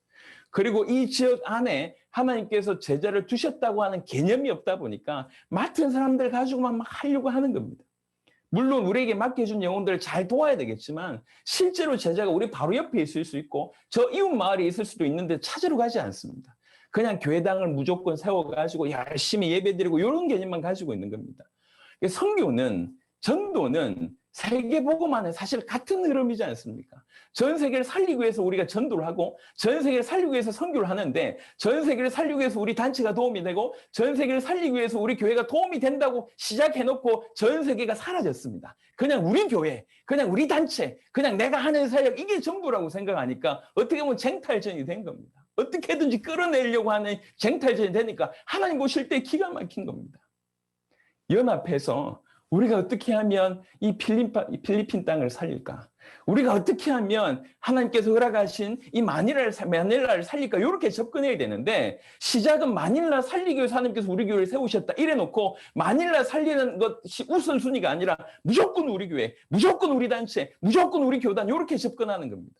그리고 이 지역 안에 하나님께서 제자를 두셨다고 하는 개념이 없다 보니까 맡은 사람들 가지고만 막 하려고 하는 겁니다. 물론 우리에게 맡겨준 영혼들을 잘 도와야 되겠지만 실제로 제자가 우리 바로 옆에 있을 수 있고 저 이웃 마을에 있을 수도 있는데 찾으러 가지 않습니다. 그냥 교회당을 무조건 세워가지고 열심히 예배드리고 이런 개념만 가지고 있는 겁니다. 선교는 전도는 세계복음화는 사실 같은 흐름이지 않습니까? 전 세계를 살리기 위해서 우리가 전도를 하고 전 세계를 살리기 위해서 선교를 하는데 전 세계를 살리기 위해서 우리 단체가 도움이 되고 전 세계를 살리기 위해서 우리 교회가 도움이 된다고 시작해놓고 전 세계가 사라졌습니다. 그냥 우리 교회, 그냥 우리 단체, 그냥 내가 하는 사역 이게 전부라고 생각하니까 어떻게 보면 쟁탈전이 된 겁니다. 어떻게든지 끌어내려고 하는 쟁탈전이 되니까 하나님 보실 때 기가 막힌 겁니다. 연합해서 우리가 어떻게 하면 이 필리핀 땅을 살릴까? 우리가 어떻게 하면 하나님께서 허락하신 이 마닐라를 살릴까? 이렇게 접근해야 되는데 시작은 마닐라 살리기 위해서 하나님께서 우리 교회를 세우셨다. 이래놓고 마닐라 살리는 것이 우선순위가 아니라 무조건 우리 교회, 무조건 우리 단체, 무조건 우리 교단 이렇게 접근하는 겁니다.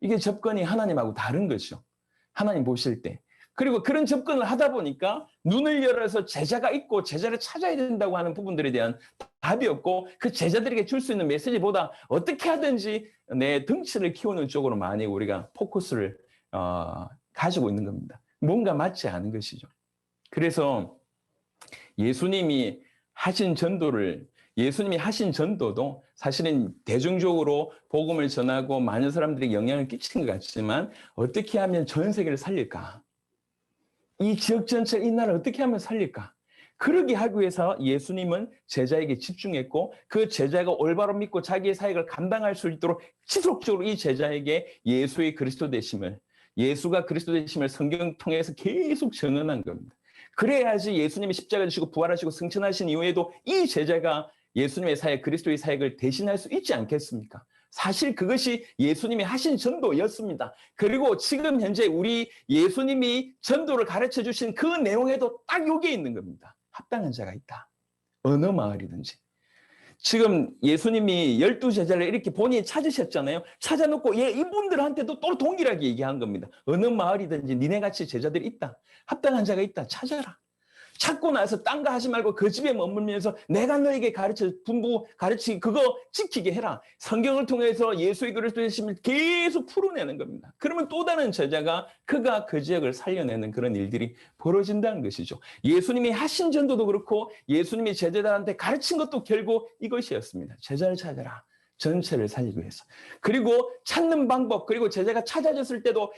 이게 접근이 하나님하고 다른 거죠. 하나님 보실 때. 그리고 그런 접근을 하다 보니까 눈을 열어서 제자가 있고 제자를 찾아야 된다고 하는 부분들에 대한 답이 없고 그 제자들에게 줄 수 있는 메시지보다 어떻게 하든지 내 덩치를 키우는 쪽으로 많이 우리가 포커스를 가지고 있는 겁니다. 뭔가 맞지 않은 것이죠. 그래서 예수님이 하신 전도도 사실은 대중적으로 복음을 전하고 많은 사람들에게 영향을 끼친 것 같지만 어떻게 하면 전 세계를 살릴까? 이 지역 전체, 이 나라를 어떻게 하면 살릴까? 그러게 하기 위해서 예수님은 제자에게 집중했고 그 제자가 올바로 믿고 자기의 사역을 감당할 수 있도록 지속적으로 이 제자에게 예수가 그리스도 되심을 성경 통해서 계속 전언한 겁니다. 그래야지 예수님이 십자가 지시고 부활하시고 승천하신 이후에도 이 제자가 예수님의 사역, 그리스도의 사역을 대신할 수 있지 않겠습니까? 사실 그것이 예수님이 하신 전도였습니다. 그리고 지금 현재 우리 예수님이 전도를 가르쳐 주신 그 내용에도 딱 여기에 있는 겁니다. 합당한 자가 있다. 어느 마을이든지. 지금 예수님이 12제자를 이렇게 본인이 찾으셨잖아요. 찾아놓고 이분들한테도 또 동일하게 얘기한 겁니다. 어느 마을이든지 니네같이 제자들이 있다. 합당한 자가 있다. 찾아라. 찾고 나서 딴 거 하지 말고 그 집에 머물면서 내가 너에게 가르치 그거 지키게 해라. 성경을 통해서 예수의 그리스도의 심을 계속 풀어내는 겁니다. 그러면 또 다른 제자가 그가 그 지역을 살려내는 그런 일들이 벌어진다는 것이죠. 예수님이 하신 전도도 그렇고 예수님이 제자들한테 가르친 것도 결국 이것이었습니다. 제자를 찾아라. 전체를 살리기 위해서. 그리고 찾는 방법, 그리고 제자가 찾아졌을 때도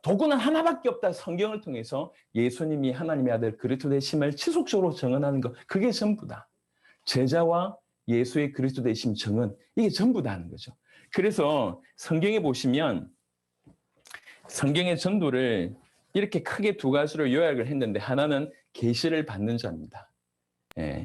도구는 하나밖에 없다. 성경을 통해서 예수님이 하나님의 아들 그리스도 되심을 지속적으로 증언하는 것, 그게 전부다. 제자와 예수의 그리스도 되심 증언, 이게 전부다는 거죠. 그래서 성경에 보시면 성경의 전도를 이렇게 크게 두 가지로 요약을 했는데, 하나는 계시를 받는 자입니다.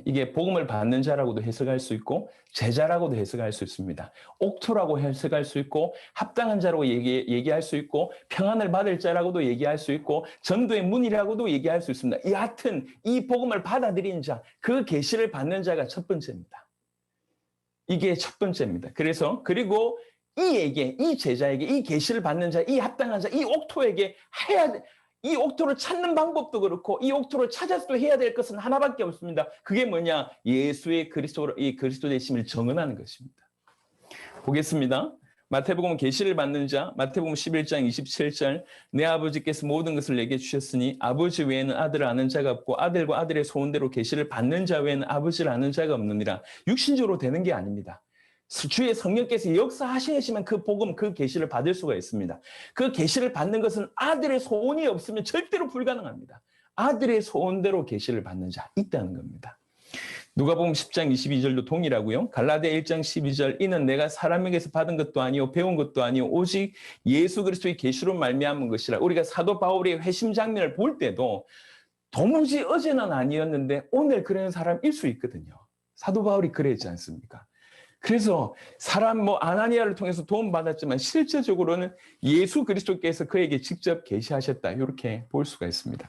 이게 복음을 받는 자라고도 해석할 수 있고 제자라고도 해석할 수 있습니다. 옥토라고 해석할 수 있고 합당한 자라고 얘기할 수 있고 평안을 받을 자라고도 얘기할 수 있고 전도의 문이라고도 얘기할 수 있습니다. 여하튼 이 복음을 받아들인 자, 그 계시를 받는 자가 첫 번째입니다. 이게 첫 번째입니다. 그리고 이 제자에게, 이 계시를 받는 자, 이 합당한 자, 이 옥토에게 이 옥토를 찾는 방법도 그렇고 이 옥토를 찾아서 해야 될 것은 하나밖에 없습니다. 그게 뭐냐? 예수의 그리스도 되심을 증언하는 것입니다. 보겠습니다. 마태복음 계시를 받는 자, 마태복음 11장 27절, 내 아버지께서 모든 것을 내게 주셨으니 아버지 외에는 아들을 아는 자가 없고 아들과 아들의 소원대로 계시를 받는 자 외에는 아버지를 아는 자가 없느니라. 육신적으로 되는 게 아닙니다. 주의 성령께서 역사하시면 그 복음, 그 계시를 받을 수가 있습니다. 그 계시를 받는 것은 아들의 소원이 없으면 절대로 불가능합니다. 아들의 소원대로 계시를 받는 자 있다는 겁니다. 누가복음 10장 22절도 동일하고요. 갈라디아 1장 12절, 이는 내가 사람에게서 받은 것도 아니요 배운 것도 아니요 오직 예수 그리스도의 계시로 말미암은 것이라. 우리가 사도 바울의 회심 장면을 볼 때도 도무지 어제는 아니었는데 오늘 그런 사람일 수 있거든요. 사도 바울이 그랬지 않습니까? 그래서 사람 아나니아를 통해서 도움받았지만 실제적으로는 예수 그리스도께서 그에게 직접 계시하셨다. 이렇게 볼 수가 있습니다.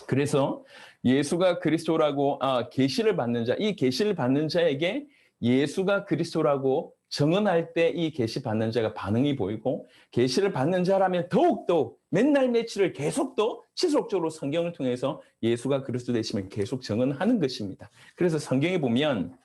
그래서 예수가 그리스도라고 계시를 받는 자, 이 계시를 받는 자에게 예수가 그리스도라고 증언할 때 이 계시 받는 자가 반응이 보이고, 계시를 받는 자라면 더욱더 맨날 며칠을 계속 더 지속적으로 성경을 통해서 예수가 그리스도 되심을 계속 증언하는 것입니다. 그래서 성경에 보면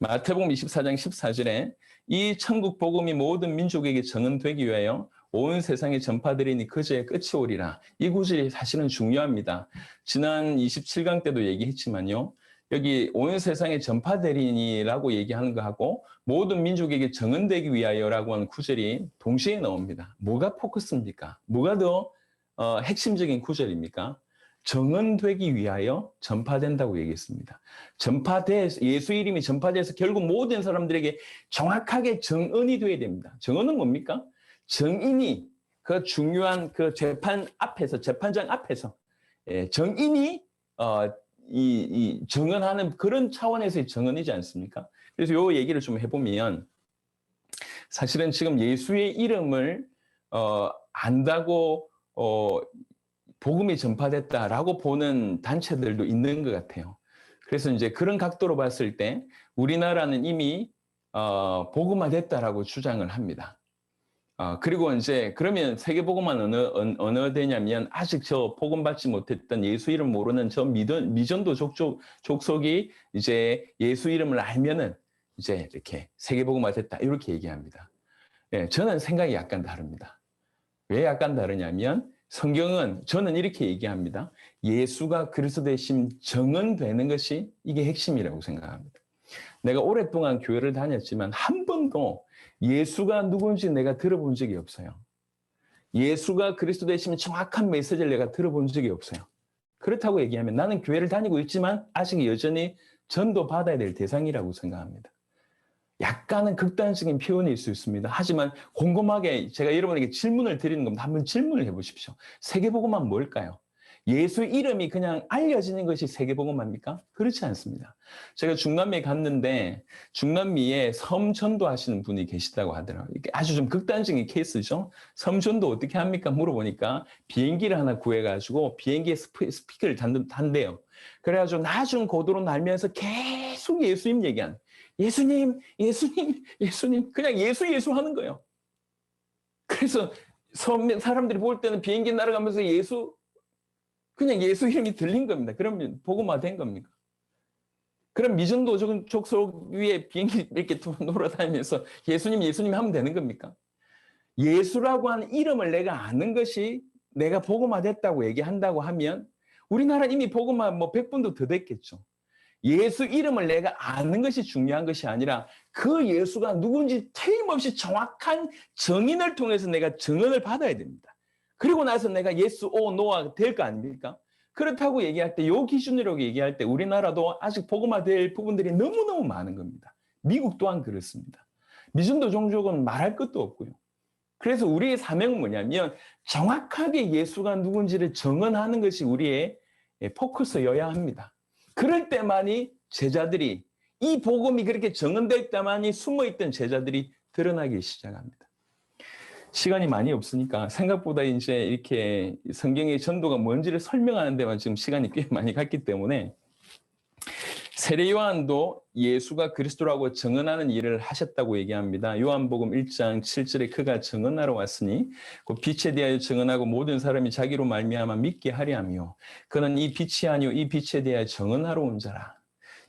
마태복음 24장 14절에 이 천국 복음이 모든 민족에게 증언되기 위하여 온 세상에 전파되리니 그제야 끝이 오리라. 이 구절이 사실은 중요합니다. 지난 27강 때도 얘기했지만요. 여기 온 세상에 전파되리니라고 얘기하는 거하고 모든 민족에게 증언되기 위하여라고 하는 구절이 동시에 나옵니다. 뭐가 포커스입니까? 뭐가 더 핵심적인 구절입니까? 증언되기 위하여 전파된다고 얘기했습니다. 예수 이름이 전파돼서 결국 모든 사람들에게 정확하게 증언이 돼야 됩니다. 증언은 뭡니까? 증인이 그 중요한 그 재판장 앞에서 증인이 이 증언하는 그런 차원에서의 증언이지 않습니까? 그래서 요 얘기를 좀 해보면 사실은 지금 예수의 이름을 안다고 복음이 전파됐다라고 보는 단체들도 있는 것 같아요. 그래서 이제 그런 각도로 봤을 때 우리나라는 이미 복음화됐다라고 주장을 합니다. 그리고 이제 그러면 세계복음화는 어느 되냐면 아직 저 복음받지 못했던 예수 이름 모르는 저 미전도 족속이 이제 예수 이름을 알면은 이제 이렇게 세계복음화됐다 이렇게 얘기합니다. 예, 저는 생각이 약간 다릅니다. 왜 약간 다르냐면 성경은 저는 이렇게 얘기합니다. 예수가 그리스도 되심 증언되는 것이 이게 핵심이라고 생각합니다. 내가 오랫동안 교회를 다녔지만 한 번도 예수가 누군지 내가 들어본 적이 없어요. 예수가 그리스도 되시면 정확한 메시지를 내가 들어본 적이 없어요. 그렇다고 얘기하면 나는 교회를 다니고 있지만 아직 여전히 전도 받아야 될 대상이라고 생각합니다. 약간은 극단적인 표현일 수 있습니다. 하지만 곰곰하게 제가 여러분에게 질문을 드리는 겁니다. 한번 질문을 해보십시오. 세계복음화는 뭘까요? 예수 이름이 그냥 알려지는 것이 세계복음화입니까? 그렇지 않습니다. 제가 중남미에 갔는데 중남미에 섬전도 하시는 분이 계시다고 하더라고요. 이게 아주 좀 극단적인 케이스죠. 섬전도 어떻게 합니까? 물어보니까 비행기를 하나 구해가지고 비행기에 스피커를 단대요. 그래가지고 나중 고도로 날면서 계속 예수님 얘기하는, 예수님, 예수님, 예수님, 그냥 예수 하는 거예요. 그래서 사람들이 볼 때는 비행기 날아가면서 그냥 예수 이름이 들린 겁니다. 그러면 복음화된 겁니까? 그럼 미전도 족속 위에 비행기 이렇게 돌아다니면서 예수님 하면 되는 겁니까? 예수라고 하는 이름을 내가 아는 것이 내가 복음화됐다고 얘기한다고 하면 우리나라 이미 복음화 100분도 더 됐겠죠. 예수 이름을 내가 아는 것이 중요한 것이 아니라 그 예수가 누군지 틀림없이 정확한 정인을 통해서 내가 증언을 받아야 됩니다. 그리고 나서 내가 예스, 오, 노가 될 거 아닙니까? 그렇다고 얘기할 때, 요 기준으로 얘기할 때 우리나라도 아직 복음화될 부분들이 너무너무 많은 겁니다. 미국 또한 그렇습니다. 미전도 종족은 말할 것도 없고요. 그래서 우리의 사명은 뭐냐면 정확하게 예수가 누군지를 정언하는 것이 우리의 포커스여야 합니다. 그럴 때만이 제자들이, 이 복음이 그렇게 정언될 때만이 숨어있던 제자들이 드러나기 시작합니다. 시간이 많이 없으니까 생각보다 이제 이렇게 성경의 전도가 뭔지를 설명하는 데만 지금 시간이 꽤 많이 갔기 때문에 세례 요한도 예수가 그리스도라고 증언하는 일을 하셨다고 얘기합니다. 요한복음 1장 7절에 그가 증언하러 왔으니 그 빛에 대하여 증언하고 모든 사람이 자기로 말미암아 믿게 하려 하며 그는 이 빛이 아니요 이 빛에 대하여 증언하러 온 자라.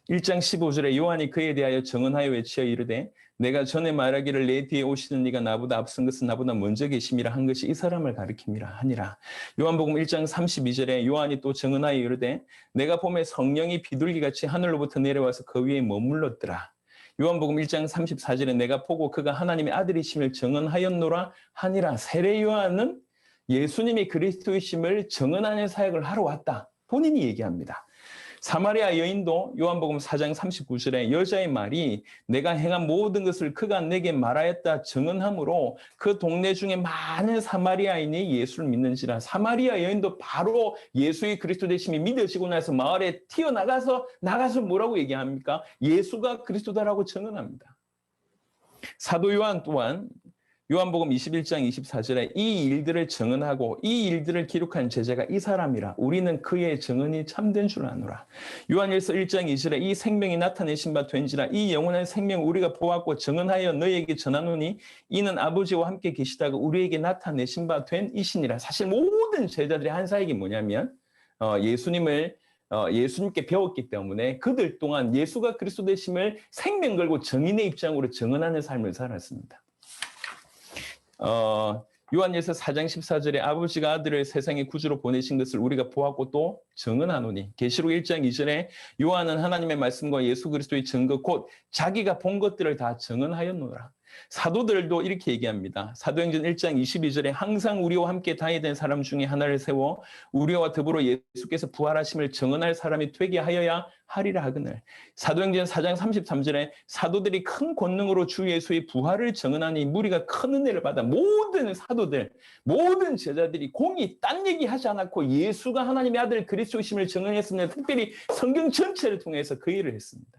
1장 15절에 요한이 그에 대하여 증언하여 외치어 이르되 내가 전에 말하기를 내 뒤에 오시는 이가 나보다 앞선 것은 나보다 먼저 계심이라 한 것이 이 사람을 가리킴이라 하니라. 요한복음 1장 32절에 요한이 또 증언하여 이르되 내가 보매 성령이 비둘기같이 하늘로부터 내려와서 그 위에 머물렀더라. 요한복음 1장 34절에 내가 보고 그가 하나님의 아들이심을 증언하였노라 하니라. 세례 요한은 예수님이 그리스도이심을 증언하는 사역을 하러 왔다. 본인이 얘기합니다. 사마리아 여인도 요한복음 4장 39절에 여자의 말이 내가 행한 모든 것을 그가 내게 말하였다 증언하므로 그 동네 중에 많은 사마리아인이 예수를 믿는지라. 사마리아 여인도 바로 예수의 그리스도 되심이 믿어지고 나서 마을에 튀어나가서 뭐라고 얘기합니까? 예수가 그리스도다라고 증언합니다. 사도 요한 또한 요한복음 21장 24절에 이 일들을 증언하고 이 일들을 기록한 제자가 이 사람이라. 우리는 그의 증언이 참된 줄 아노라. 요한일서 1장 2절에 이 생명이 나타내신 바 된지라. 이 영원한 생명 우리가 보았고 증언하여 너희에게 전하노니 이는 아버지와 함께 계시다가 우리에게 나타내신 바 된 이시니라. 사실 모든 제자들의 한 사역이 뭐냐면 예수님께 배웠기 때문에 그들 동안 예수가 그리스도 되심을 생명 걸고 증인의 입장으로 증언하는 삶을 살았습니다. 요한일서 4장 14절에 아버지가 아들을 세상의 구주로 보내신 것을 우리가 보았고 또 증언하노니. 계시록 1장 2절에 요한은 하나님의 말씀과 예수 그리스도의 증거 곧 자기가 본 것들을 다 증언하였노라. 사도들도 이렇게 얘기합니다. 사도행전 1장 22절에 항상 우리와 함께 다니던 사람 중에 하나를 세워 우리와 더불어 예수께서 부활하심을 증언할 사람이 되게 하여야 하리라 하거늘. 사도행전 4장 33절에 사도들이 큰 권능으로 주 예수의 부활을 증언하니 무리가 큰 은혜를 받아 모든 사도들, 모든 제자들이 공이 딴 얘기하지 않았고 예수가 하나님의 아들 그리스도이심을 증언했습니다. 특별히 성경 전체를 통해서 그 일을 했습니다.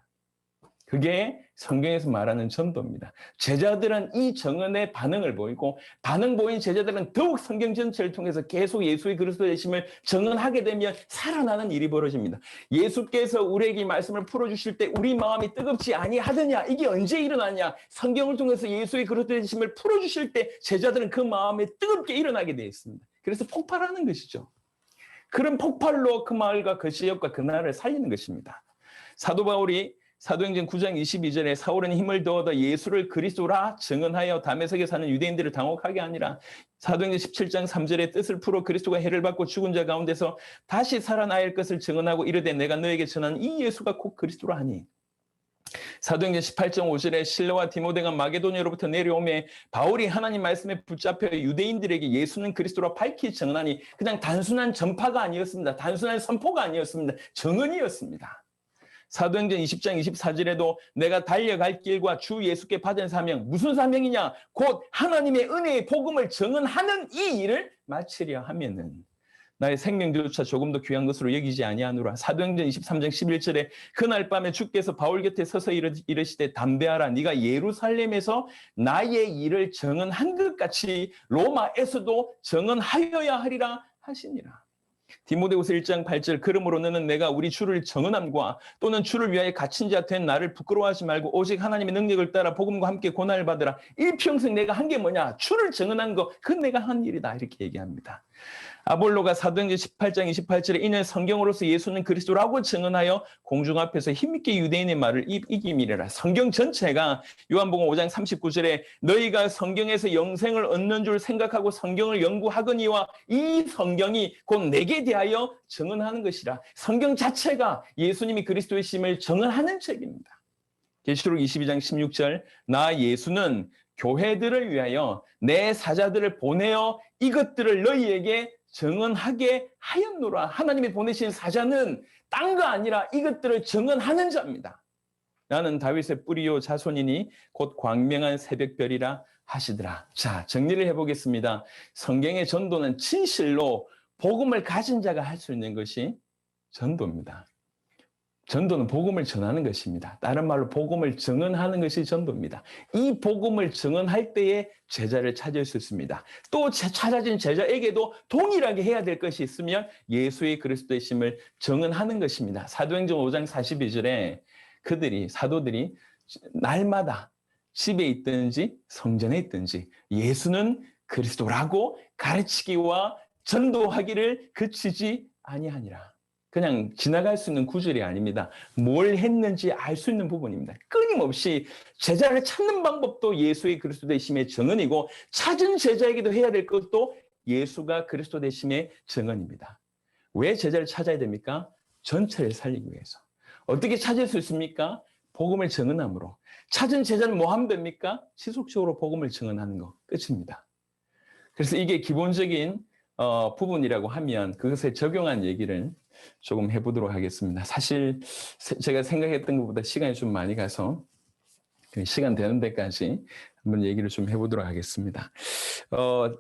그게 성경에서 말하는 전도입니다. 제자들은 이 증언에 반응을 보이고 반응 보인 제자들은 더욱 성경 전체를 통해서 계속 예수의 그리스도 되심을 증언하게 되면 살아나는 일이 벌어집니다. 예수께서 우리에게 말씀을 풀어주실 때 우리 마음이 뜨겁지 아니하더냐? 이게 언제 일어나냐? 성경을 통해서 예수의 그리스도 되심을 풀어주실 때 제자들은 그 마음에 뜨겁게 일어나게 되어 있습니다. 그래서 폭발하는 것이죠. 그런 폭발로 그 마을과 그 지역과 그 나라를 살리는 것입니다. 사도 바울이 사도행전 9장 22절에 사울은 힘을 더하여 예수를 그리스도라 증언하여 다메섹에 사는 유대인들을 당혹하게 하니라. 사도행전 17장 3절에 뜻을 풀어 그리스도가 해를 받고 죽은 자 가운데서 다시 살아나야 것을 증언하고 이르되 내가 너에게 전하는 이 예수가 곧 그리스도라 하니. 사도행전 18장 5절에 실라와 디모데가 마게도니아로부터 내려오매 바울이 하나님 말씀에 붙잡혀 유대인들에게 예수는 그리스도라 밝히 증언하니. 그냥 단순한 전파가 아니었습니다. 단순한 선포가 아니었습니다. 증언이었습니다. 사도행전 20장 24절에도 내가 달려갈 길과 주 예수께 받은 사명, 무슨 사명이냐? 곧 하나님의 은혜의 복음을 증언하는 이 일을 마치려 하면은 나의 생명조차 조금도 귀한 것으로 여기지 아니하노라. 사도행전 23장 11절에 그날 밤에 주께서 바울 곁에 서서 이르시되 담대하라. 네가 예루살렘에서 나의 일을 정언한 것 같이 로마에서도 정언하여야 하리라 하시니라. 디모데후서 1장 8절 그러므로 너는 내가 우리 주를 정언함과 또는 주를 위하여 갇힌 자 된 나를 부끄러워하지 말고 오직 하나님의 능력을 따라 복음과 함께 고난을 받으라. 일평생 내가 한 게 뭐냐? 주를 정언한 거, 그건 내가 한 일이다. 이렇게 얘기합니다. 아볼로가 사도행전 18장 28절에 이는 성경으로서 예수는 그리스도라고 증언하여 공중 앞에서 힘있게 유대인의 말을 이김이래라. 성경 전체가 요한복음 5장 39절에 너희가 성경에서 영생을 얻는 줄 생각하고 성경을 연구하거니와 이 성경이 곧 내게 대하여 증언하는 것이라. 성경 자체가 예수님이 그리스도이심을 증언하는 책입니다. 계시록 22장 16절 나 예수는 교회들을 위하여 내 사자들을 보내어 이것들을 너희에게 증언하게 하였노라. 하나님이 보내신 사자는 딴 거 아니라 이것들을 증언하는 자입니다. 나는 다윗의 뿌리요 자손이니 곧 광명한 새벽별이라 하시더라. 자, 정리를 해보겠습니다. 성경의 전도는 진실로 복음을 가진 자가 할 수 있는 것이 전도입니다. 전도는 복음을 전하는 것입니다. 다른 말로 복음을 증언하는 것이 전도입니다. 이 복음을 증언할 때에 제자를 찾을 수 있습니다. 또 찾아진 제자에게도 동일하게 해야 될 것이 있으면 예수의 그리스도의 심을 증언하는 것입니다. 사도행전 5장 42절에 사도들이 날마다 집에 있든지 성전에 있든지 예수는 그리스도라고 가르치기와 전도하기를 그치지 아니하니라. 그냥 지나갈 수 있는 구절이 아닙니다. 뭘 했는지 알 수 있는 부분입니다. 끊임없이 제자를 찾는 방법도 예수의 그리스도 되심의 증언이고 찾은 제자에게도 해야 될 것도 예수가 그리스도 되심의 증언입니다. 왜 제자를 찾아야 됩니까? 전체를 살리기 위해서. 어떻게 찾을 수 있습니까? 복음을 증언함으로. 찾은 제자는 뭐 하면 됩니까? 지속적으로 복음을 증언하는 거. 끝입니다. 그래서 이게 기본적인 부분이라고 하면 그것에 적용한 얘기를 조금 해보도록 하겠습니다. 사실 제가 생각했던 것보다 시간이 좀 많이 가서 시간 되는 데까지 한번 얘기를 좀 해보도록 하겠습니다.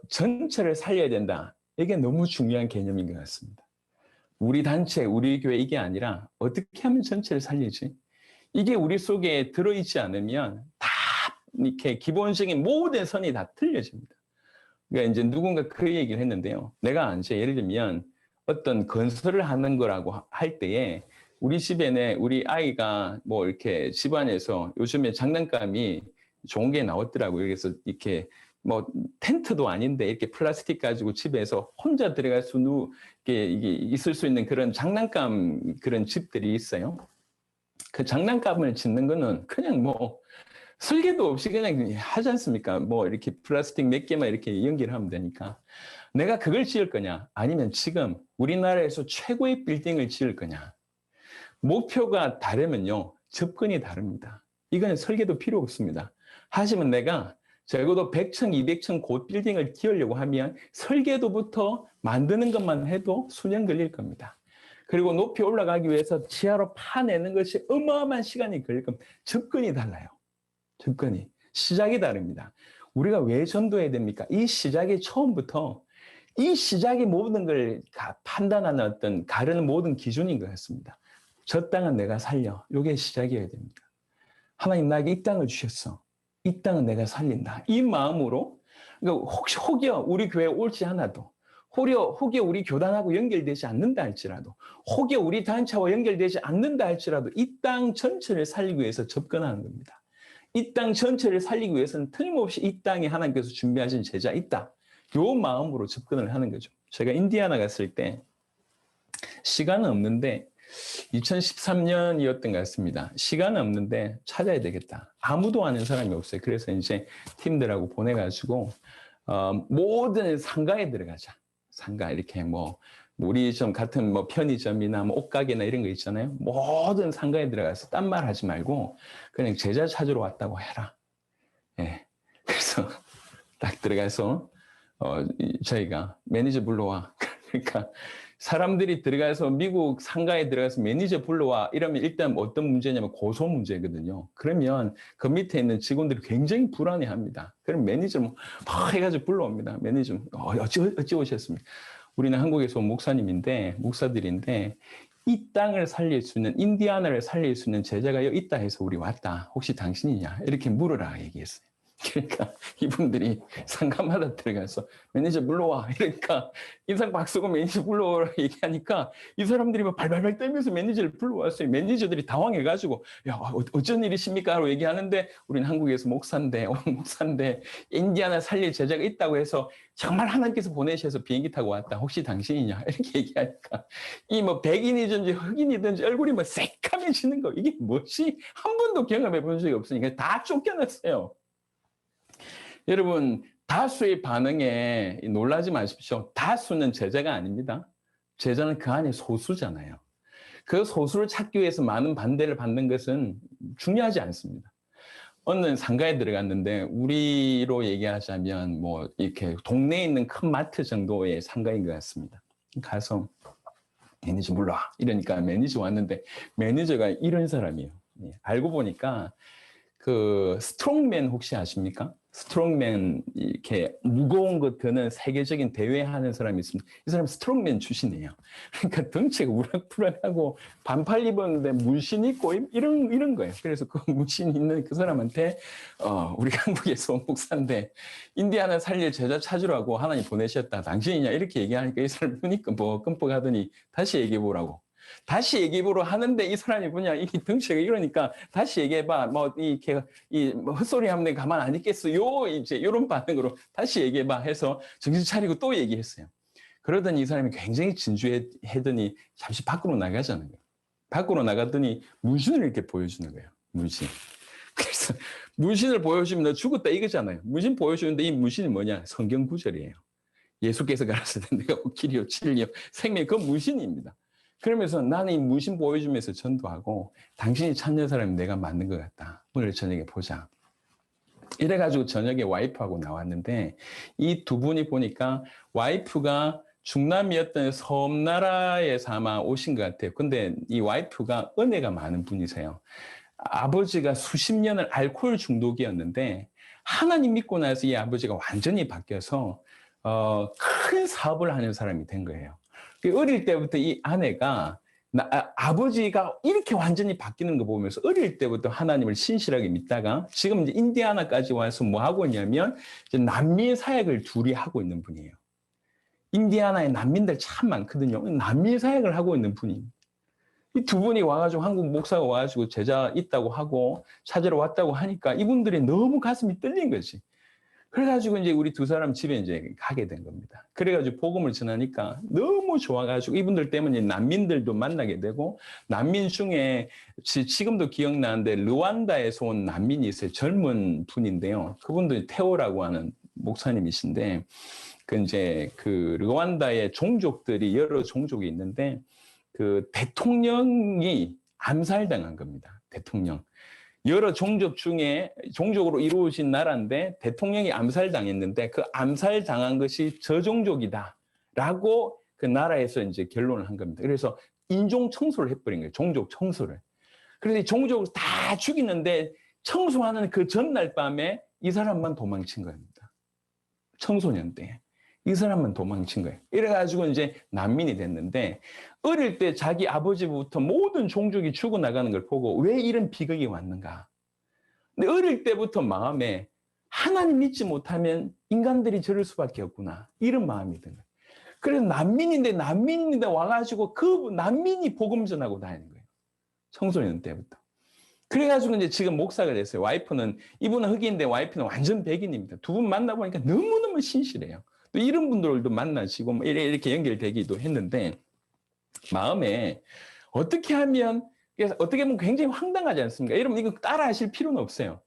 전체를 살려야 된다. 이게 너무 중요한 개념인 것 같습니다. 우리 단체, 우리 교회 이게 아니라 어떻게 하면 전체를 살리지? 이게 우리 속에 들어있지 않으면 다 이렇게 기본적인 모든 선이 다 틀려집니다. 그러니까 이제 누군가 그 얘기를 했는데요. 내가 이제 예를 들면 어떤 건설을 하는 거라고 할 때에 우리 집에는 우리 아이가 뭐 이렇게 집안에서 요즘에 장난감이 좋은 게 나왔더라고요. 그래서 이렇게 뭐 텐트도 아닌데 이렇게 플라스틱 가지고 집에서 혼자 들어갈 수 이게 있을 수 있는 그런 장난감 그런 집들이 있어요. 그 장난감을 짓는 거는 그냥 뭐 설계도 없이 그냥 하지 않습니까? 뭐 이렇게 플라스틱 몇 개만 이렇게 연기를 하면 되니까. 내가 그걸 지을 거냐? 아니면 지금 우리나라에서 최고의 빌딩을 지을 거냐? 목표가 다르면요. 접근이 다릅니다. 이건 설계도 필요 없습니다. 하지만 내가 적어도 100층, 200층 고급 빌딩을 지으려고 하면 설계도부터 만드는 것만 해도 수년 걸릴 겁니다. 그리고 높이 올라가기 위해서 지하로 파내는 것이 어마어마한 시간이 걸릴 겁니다. 접근이 달라요. 접근이. 시작이 다릅니다. 우리가 왜 전도해야 됩니까? 이 시작이 처음부터 이 시작이 모든 걸 판단하는 어떤 가르는 모든 기준인 것 같습니다. 저 땅은 내가 살려. 이게 시작이어야 됩니다. 하나님 나에게 이 땅을 주셨어. 이 땅은 내가 살린다. 이 마음으로 그러니까 혹여 우리 교회에 올지 않아도 혹여 우리 교단하고 연결되지 않는다 할지라도 혹여 우리 단체와 연결되지 않는다 할지라도 이 땅 전체를 살리기 위해서 접근하는 겁니다. 이 땅 전체를 살리기 위해서는 틀림없이 이 땅에 하나님께서 준비하신 제자 있다. 요 마음으로 접근을 하는 거죠. 제가 인디아나 갔을 때 시간은 없는데 2013년이었던 것 같습니다. 시간은 없는데 찾아야 되겠다. 아무도 아는 사람이 없어요. 그래서 이제 팀들하고 보내가지고 모든 상가에 들어가자. 상가 이렇게 뭐 우리 좀 같은 뭐 편의점이나 뭐 옷가게나 이런 거 있잖아요. 모든 상가에 들어가서 딴 말 하지 말고 그냥 제자 찾으러 왔다고 해라. 예. 그래서 딱 들어가서 저희가 매니저 불러와. 그러니까 사람들이 들어가서 미국 상가에 들어가서 매니저 불러와 이러면 일단 어떤 문제냐면 고소 문제거든요. 그러면 그 밑에 있는 직원들이 굉장히 불안해합니다. 그럼 매니저 막 해가지고 불러옵니다. 매니저 어찌 오셨습니까? 우리는 한국에서 온 목사들인데 이 땅을 살릴 수 있는, 인디아나를 살릴 수 있는 제자가 여기 있다 해서 우리 왔다. 혹시 당신이냐? 이렇게 물어라 얘기했어요. 그러니까 이분들이 상가마다 들어가서 매니저 불러와. 이러니까 인상 박 쓰고 매니저 불러오라 얘기하니까 이 사람들이 막 발발발 떨면서 매니저를 불러왔어요. 매니저들이 당황해가지고 야 어쩐 일이십니까? 라고 얘기하는데 우리는 한국에서 목사인데 인디아나 살릴 제자가 있다고 해서 정말 하나님께서 보내셔서 비행기 타고 왔다. 혹시 당신이냐? 이렇게 얘기하니까 이 뭐 백인이든지 흑인이든지 얼굴이 뭐 새까매지는 거. 이게 뭐지? 한 번도 경험해 본 적이 없으니까 다 쫓겨났어요. 여러분, 다수의 반응에 놀라지 마십시오. 다수는 제자가 아닙니다. 제자는 그 안에 소수잖아요. 그 소수를 찾기 위해서 많은 반대를 받는 것은 중요하지 않습니다. 어느 날 상가에 들어갔는데 우리로 얘기하자면 뭐 이렇게 동네에 있는 큰 마트 정도의 상가인 것 같습니다. 가서 매니저 불러와. 이러니까 매니저 왔는데 매니저가 이런 사람이에요. 알고 보니까 그 스트롱맨 혹시 아십니까? 스트롱맨 이렇게 무거운 거 드는 세계적인 대회 하는 사람이 있습니다. 이 사람 스트롱맨 출신이에요. 그러니까 덩치가 우락부락하고 반팔 입었는데 문신 있고 이런 거예요. 그래서 그 문신 있는 그 사람한테 우리 한국에서 온 목사인데 인디아나 살릴 제자 찾으라고 하나님 보내셨다. 당신이냐? 이렇게 얘기하니까 이 사람이 보니까 뭐 끔뻑하더니 다시 얘기해 보라고. 다시 얘기해보러 하는데 이 사람이 뭐냐, 이 덩치가 이러니까 다시 얘기해봐. 뭐, 뭐 헛소리 하면 가만 안 있겠어요. 이제 이런 반응으로 다시 얘기해봐 해서 정신 차리고 또 얘기했어요. 그러더니 이 사람이 굉장히 진주해더니 잠시 밖으로 나가자는 거예요. 밖으로 나갔더니 문신을 이렇게 보여주는 거예요. 문신. 그래서 문신을 보여주면 너 죽었다 이거잖아요. 문신 보여주는데 이 문신이 뭐냐? 성경 구절이에요. 예수께서 가르치던 내가 길이요, 진리요, 생명, 그 문신입니다. 그러면서 나는 이 문신 보여주면서 전도하고 당신이 찾는 사람이 내가 맞는 것 같다. 오늘 저녁에 보자. 이래가지고 저녁에 와이프하고 나왔는데 이 두 분이 보니까 와이프가 중남미였던 섬나라에서 아마 오신 것 같아요. 근데 이 와이프가 은혜가 많은 분이세요. 아버지가 수십 년을 알코올 중독이었는데 하나님 믿고 나서 이 아버지가 완전히 바뀌어서 큰 사업을 하는 사람이 된 거예요. 어릴 때부터 이 아내가 아버지가 이렇게 완전히 바뀌는 거 보면서 어릴 때부터 하나님을 신실하게 믿다가 지금 이제 인디아나까지 와서 뭐 하고 있냐면 이제 난민 사역을 둘이 하고 있는 분이에요. 인디아나에 난민들 참 많거든요. 난민 사역을 하고 있는 분입니다. 이 두 분이 와가지고 한국 목사가 와가지고 제자 있다고 하고 찾으러 왔다고 하니까 이분들이 너무 가슴이 떨린 거지. 그래가지고 이제 우리 두 사람 집에 이제 가게 된 겁니다. 그래가지고 복음을 전하니까 너무 좋아가지고 이분들 때문에 난민들도 만나게 되고 난민 중에 지금도 기억나는데 르완다에서 온 난민이 있어요. 젊은 분인데요. 그분도 테오라고 하는 목사님이신데 그 르완다의 종족들이 여러 종족이 있는데 그 대통령이 암살당한 겁니다. 대통령. 여러 종족 중에 종족으로 이루어진 나라인데 대통령이 암살당했는데 그 암살당한 것이 저 종족이다라고 그 나라에서 이제 결론을 한 겁니다. 그래서 인종 청소를 해버린 거예요. 종족 청소를. 그래서 이 종족을 다 죽이는데 청소하는 그 전날 밤에 이 사람만 도망친 겁니다. 청소년 때. 이 사람만 도망친 거예요. 이래가지고 이제 난민이 됐는데 어릴 때 자기 아버지부터 모든 종족이 죽어나가는 걸 보고 왜 이런 비극이 왔는가. 근데 어릴 때부터 마음에 하나님 믿지 못하면 인간들이 저럴 수밖에 없구나. 이런 마음이 든 거예요. 그래서 난민인데 와가지고 그 난민이 복음 전하고 다니는 거예요. 청소년 때부터. 그래가지고 이제 지금 목사가 됐어요. 이분은 흑인인데 와이프는 완전 백인입니다. 두 분 만나보니까 너무너무 신실해요. 또 이런 분들도 만나시고 뭐 이렇게 연결되기도 했는데 마음에 어떻게 하면 굉장히 황당하지 않습니까? 여러분 이거 따라 하실 필요는 없어요.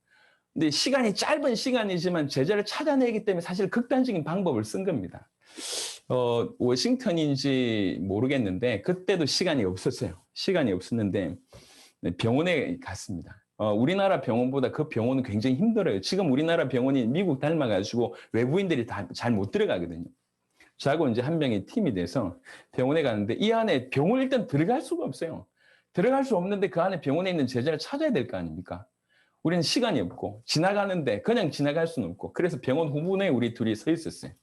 근데 시간이 짧은 시간이지만 제자를 찾아내기 때문에 사실 극단적인 방법을 쓴 겁니다. 워싱턴인지 모르겠는데 그때도 시간이 없었어요. 시간이 없었는데 병원에 갔습니다. 우리나라 병원보다 그 병원은 굉장히 힘들어요. 지금 우리나라 병원이 미국 닮아가지고 외부인들이 다 잘 못 들어가거든요. 저하고 이제 한 명이 팀이 돼서 병원에 갔는데 이 안에 병원을 일단 들어갈 수가 없어요. 들어갈 수 없는데 그 안에 병원에 있는 제자를 찾아야 될 거 아닙니까? 우리는 시간이 없고 지나가는데 그냥 지나갈 수는 없고 그래서 병원 후문에 우리 둘이 서 있었어요.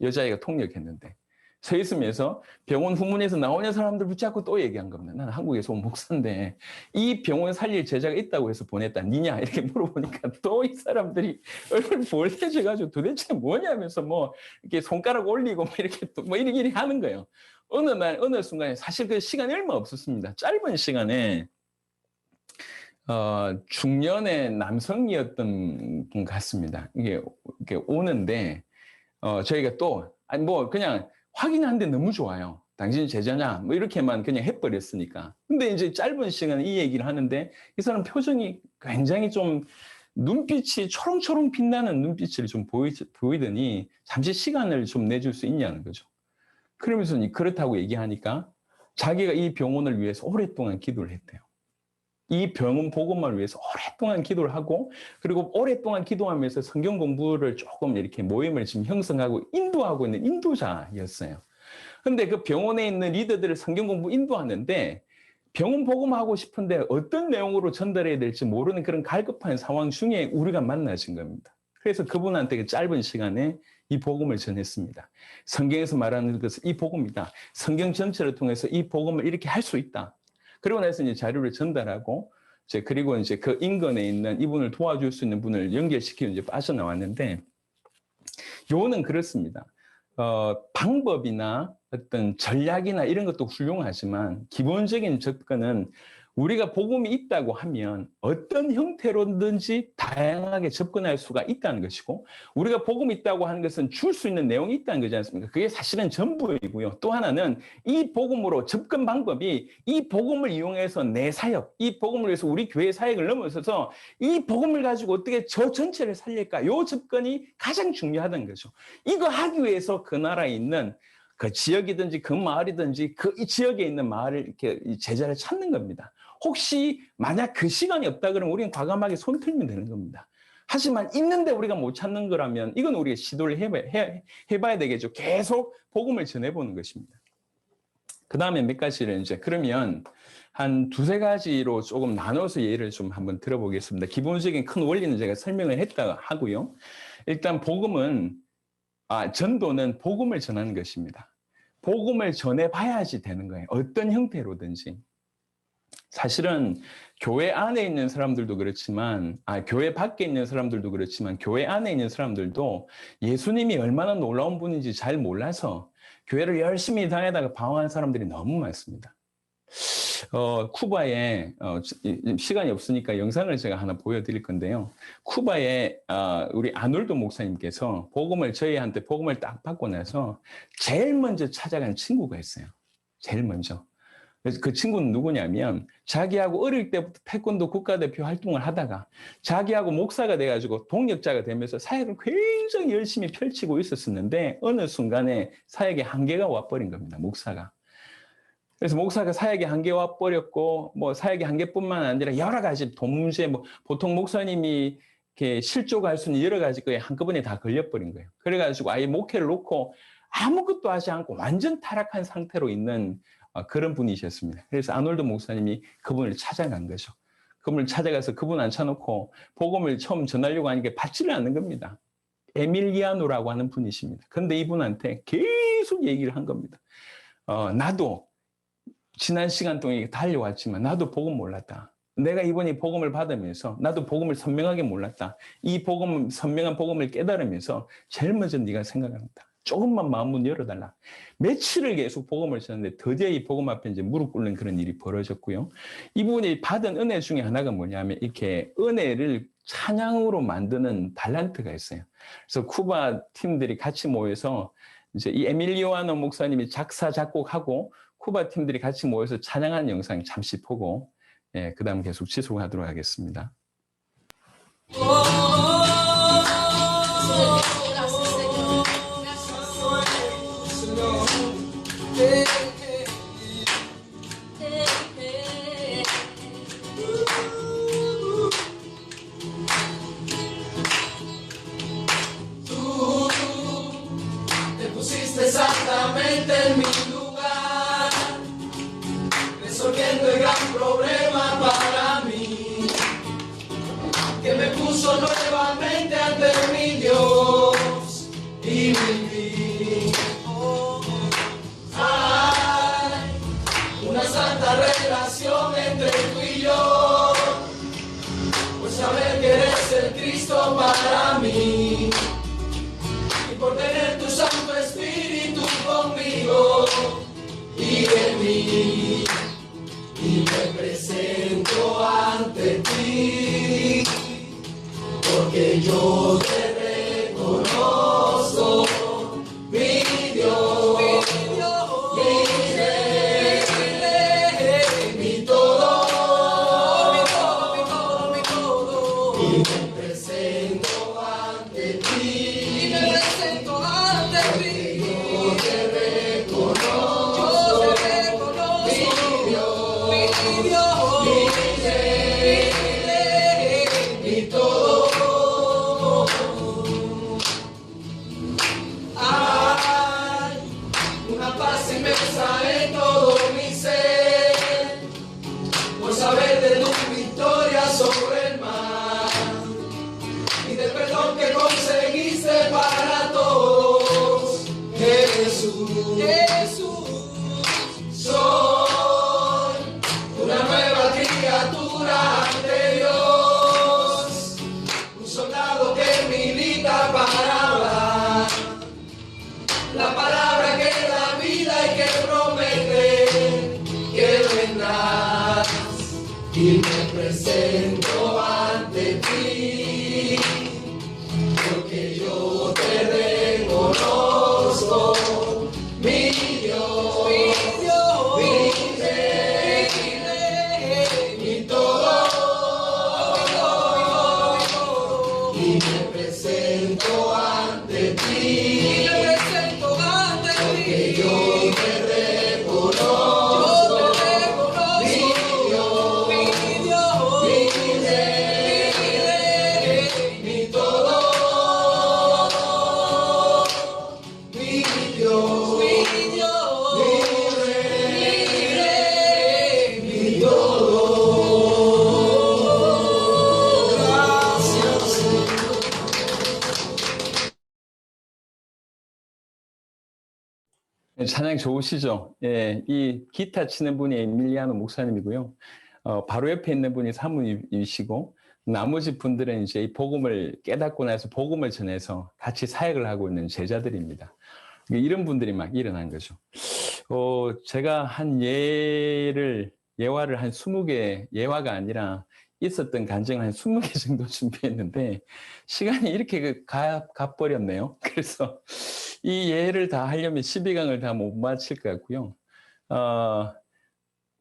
여자애가 통역했는데 서 있으면서 병원 후문에서 나오는 사람들 붙잡고 또 얘기한 겁니다. 나는 한국에서 온 목사인데 이 병원 살릴 제자가 있다고 해서 보냈다. 니냐? 이렇게 물어보니까 또 이 사람들이 얼굴 볼때져가지고 도대체 뭐냐면서 뭐 이렇게 손가락 올리고 뭐 이렇게 또 뭐 이리 하는 거예요. 어느 순간에 사실 그 시간이 얼마 없었습니다. 짧은 시간에 중년의 남성이었던 분 같습니다. 이게 오는데 저희가 또 아니 뭐 그냥 확인하는데 너무 좋아요. 당신 제자냐? 뭐 이렇게만 그냥 해버렸으니까. 근데 이제 짧은 시간에 이 얘기를 하는데 이 사람 표정이 굉장히 좀 눈빛이 초롱초롱 빛나는 눈빛을 좀 보이더니 잠시 시간을 좀 내줄 수 있냐는 거죠. 그러면서 그렇다고 얘기하니까 자기가 이 병원을 위해서 오랫동안 기도를 했대요. 이 병원 복음을 위해서 오랫동안 기도를 하고 그리고 오랫동안 기도하면서 성경 공부를 조금 이렇게 모임을 지금 형성하고 인도하고 있는 인도자였어요. 근데 그 병원에 있는 리더들을 성경 공부 인도하는데 병원 복음하고 싶은데 어떤 내용으로 전달해야 될지 모르는 그런 갈급한 상황 중에 우리가 만나신 겁니다. 그래서 그분한테 그 짧은 시간에 이 복음을 전했습니다. 성경에서 말하는 것은 이 복음이다. 성경 전체를 통해서 이 복음을 이렇게 할 수 있다. 그러고 나서 이제 자료를 전달하고, 그리고 이제 그 인근에 있는 이분을 도와줄 수 있는 분을 연결시키고 이제 빠져나왔는데, 요는 그렇습니다. 방법이나 어떤 전략이나 이런 것도 훌륭하지만, 기본적인 접근은 우리가 복음이 있다고 하면 어떤 형태로든지 다양하게 접근할 수가 있다는 것이고 우리가 복음이 있다고 하는 것은 줄 수 있는 내용이 있다는 거지 않습니까? 그게 사실은 전부이고요. 또 하나는 이 복음으로 접근 방법이 이 복음을 이용해서 내 사역, 이 복음을 위해서 우리 교회 사역을 넘어서서 이 복음을 가지고 어떻게 저 전체를 살릴까? 이 접근이 가장 중요하다는 거죠. 이거 하기 위해서 그 나라에 있는 그 지역이든지 그 마을이든지 그 지역에 있는 마을을 이렇게 제자를 찾는 겁니다. 혹시 만약 그 시간이 없다 그러면 우리는 과감하게 손 틀면 되는 겁니다. 하지만 있는데 우리가 못 찾는 거라면 이건 우리가 시도를 해봐야 되겠죠. 계속 복음을 전해보는 것입니다. 그 다음에 몇 가지를 이제 그러면 한 두세 가지로 조금 나눠서 예를 좀 한번 들어보겠습니다. 기본적인 큰 원리는 제가 설명을 했다 하고요. 일단 전도는 복음을 전하는 것입니다. 복음을 전해봐야지 되는 거예요. 어떤 형태로든지. 사실은 교회 안에 있는 사람들도 그렇지만, 교회 밖에 있는 사람들도 그렇지만, 교회 안에 있는 사람들도 예수님이 얼마나 놀라운 분인지 잘 몰라서 교회를 열심히 다니다가 방황한 사람들이 너무 많습니다. 쿠바에, 시간이 없으니까 영상을 제가 하나 보여드릴 건데요. 쿠바에, 우리 아놀도 목사님께서 저희한테 복음을 딱 받고 나서 제일 먼저 찾아간 친구가 있어요. 제일 먼저. 그래서 그 친구는 누구냐면 자기하고 어릴 때부터 태권도 국가대표 활동을 하다가 자기하고 목사가 돼가지고 동역자가 되면서 사역을 굉장히 열심히 펼치고 있었는데 어느 순간에 사역의 한계가 와버린 겁니다. 목사가. 그래서 목사가 사역의 한계 와버렸고 뭐 사역의 한계뿐만 아니라 여러 가지 돈 문제, 뭐 보통 목사님이 이렇게 실족할 수 있는 여러 가지 거에 한꺼번에 다 걸려버린 거예요. 그래가지고 아예 목회를 놓고 아무것도 하지 않고 완전 타락한 상태로 있는 그런 분이셨습니다. 그래서 아놀드 목사님이 그분을 찾아간 거죠. 그분을 찾아가서 그분 앉혀놓고 복음을 처음 전하려고 하니까 받지를 않는 겁니다. 에밀리아노라고 하는 분이십니다. 그런데 이분한테 계속 얘기를 한 겁니다. 나도 지난 시간 동안 달려왔지만 나도 복음 몰랐다. 내가 이번에 복음을 받으면서 나도 복음을 선명하게 몰랐다. 이 선명한 복음을 깨달으면서 제일 먼저 네가 생각한다. 조금만 마음문 열어달라. 며칠을 계속 복음을 전했는데 드디어 이 복음 앞에 이제 무릎 꿇는 그런 일이 벌어졌고요. 이분이 받은 은혜 중에 하나가 뭐냐면 이렇게 은혜를 찬양으로 만드는 달란트가 있어요. 그래서 쿠바 팀들이 같이 모여서 이제 이 에밀리오아노 목사님이 작사 작곡하고 쿠바 팀들이 같이 모여서 찬양하는 영상 잠시 보고 그 다음 계속 지속하도록 하겠습니다. Exactamente en mi lugar, resolviendo el gran problema para mí, que me puso nuevamente ante mi Dios. Cristo para mí. Y por tener tu Santo Espíritu conmigo y en mí. Y me presento ante ti, porque yo te reconozco, mi Dios, mi Rey, mi todo, y me presento ante ti, porque yo te reconozco, mi Dios, mi Rey, mi todo. Hay una paz inmensa en todo mi ser, por saber de tu victoria sobre el mar y del perdón que conseguiste para todos. Jesús, soy una nueva criatura ante Dios, un soldado que milita para hablar la palabra que da vida y que promete que vendrás. Y me presento ante ti, porque yo te reconozco, mi Dios, mi Rey, mi todo. Y me presento ante ti, porque yo te reconozco, mi Dios, mi Rey, mi todo, mi Dios, mi Rey, mi todo. Gracias, Señor. 찬양 좋으시죠? 예, 이 기타 치는 분이 에밀리아노 목사님이고요. 바로 옆에 있는 분이 사모님이시고, 나머지 분들은 이제 이 복음을 깨닫고 나서 복음을 전해서 같이 사역을 하고 있는 제자들입니다. 이런 분들이 막 일어난 거죠. 제가 한 예화를 한 20개, 예화가 아니라 있었던 간증을 한 20개 정도 준비했는데, 시간이 이렇게 가버렸네요. 그래서 이 예를 다 하려면 12강을 다 못 마칠 것 같고요.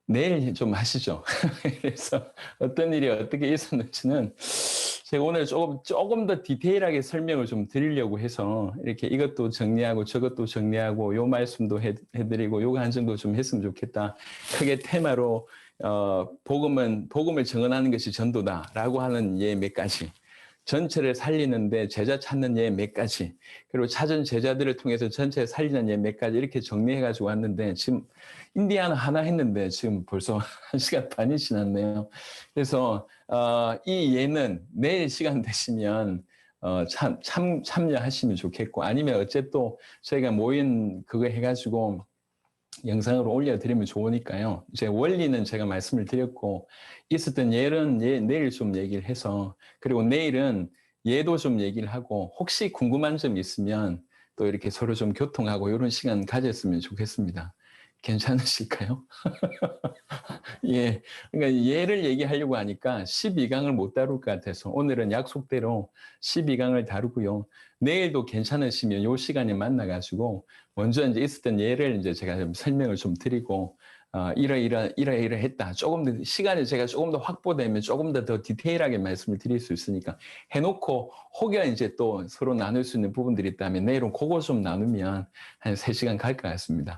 내일 좀 하시죠. 그래서 어떤 일이 어떻게 있었는지는 제가 오늘 조금 더 디테일하게 설명을 좀 드리려고 해서 이렇게 이것도 정리하고 저것도 정리하고 요 말씀도 해드리고 요 간증도 좀 했으면 좋겠다. 크게 테마로 복음을 증언하는 것이 전도다라고 하는 예 몇 가지. 전체를 살리는데 제자 찾는 예 몇 가지, 그리고 찾은 제자들을 통해서 전체를 살리는 예 몇 가지 이렇게 정리해가지고 왔는데 지금 인디아나 하나 했는데 지금 벌써 1시간 반이 지났네요. 그래서 이 예는 내일 시간 되시면 참여하시면 좋겠고, 아니면 어째 또 저희가 모인 그거 해가지고 영상으로 올려드리면 좋으니까요. 제 원리는 제가 말씀을 드렸고, 있었던 예는 내일 좀 얘기를 해서, 그리고 내일은 예도 좀 얘기를 하고, 혹시 궁금한 점 있으면 또 이렇게 서로 좀 교통하고 이런 시간 가졌으면 좋겠습니다. 괜찮으실까요? 예. 그러니까 예를 얘기하려고 하니까 12강을 못 다룰 것 같아서 오늘은 약속대로 12강을 다루고요. 내일도 괜찮으시면 요 시간에 만나가지고 먼저 이제 있었던 예를 이제 제가 좀 설명을 좀 드리고, 이러했다. 조금 더 시간이 제가 조금 더 확보되면 조금 더 디테일하게 말씀을 드릴 수 있으니까 해놓고, 혹여 이제 또 서로 나눌 수 있는 부분들이 있다면 내일은 그거 좀 나누면 한 3시간 갈 것 같습니다.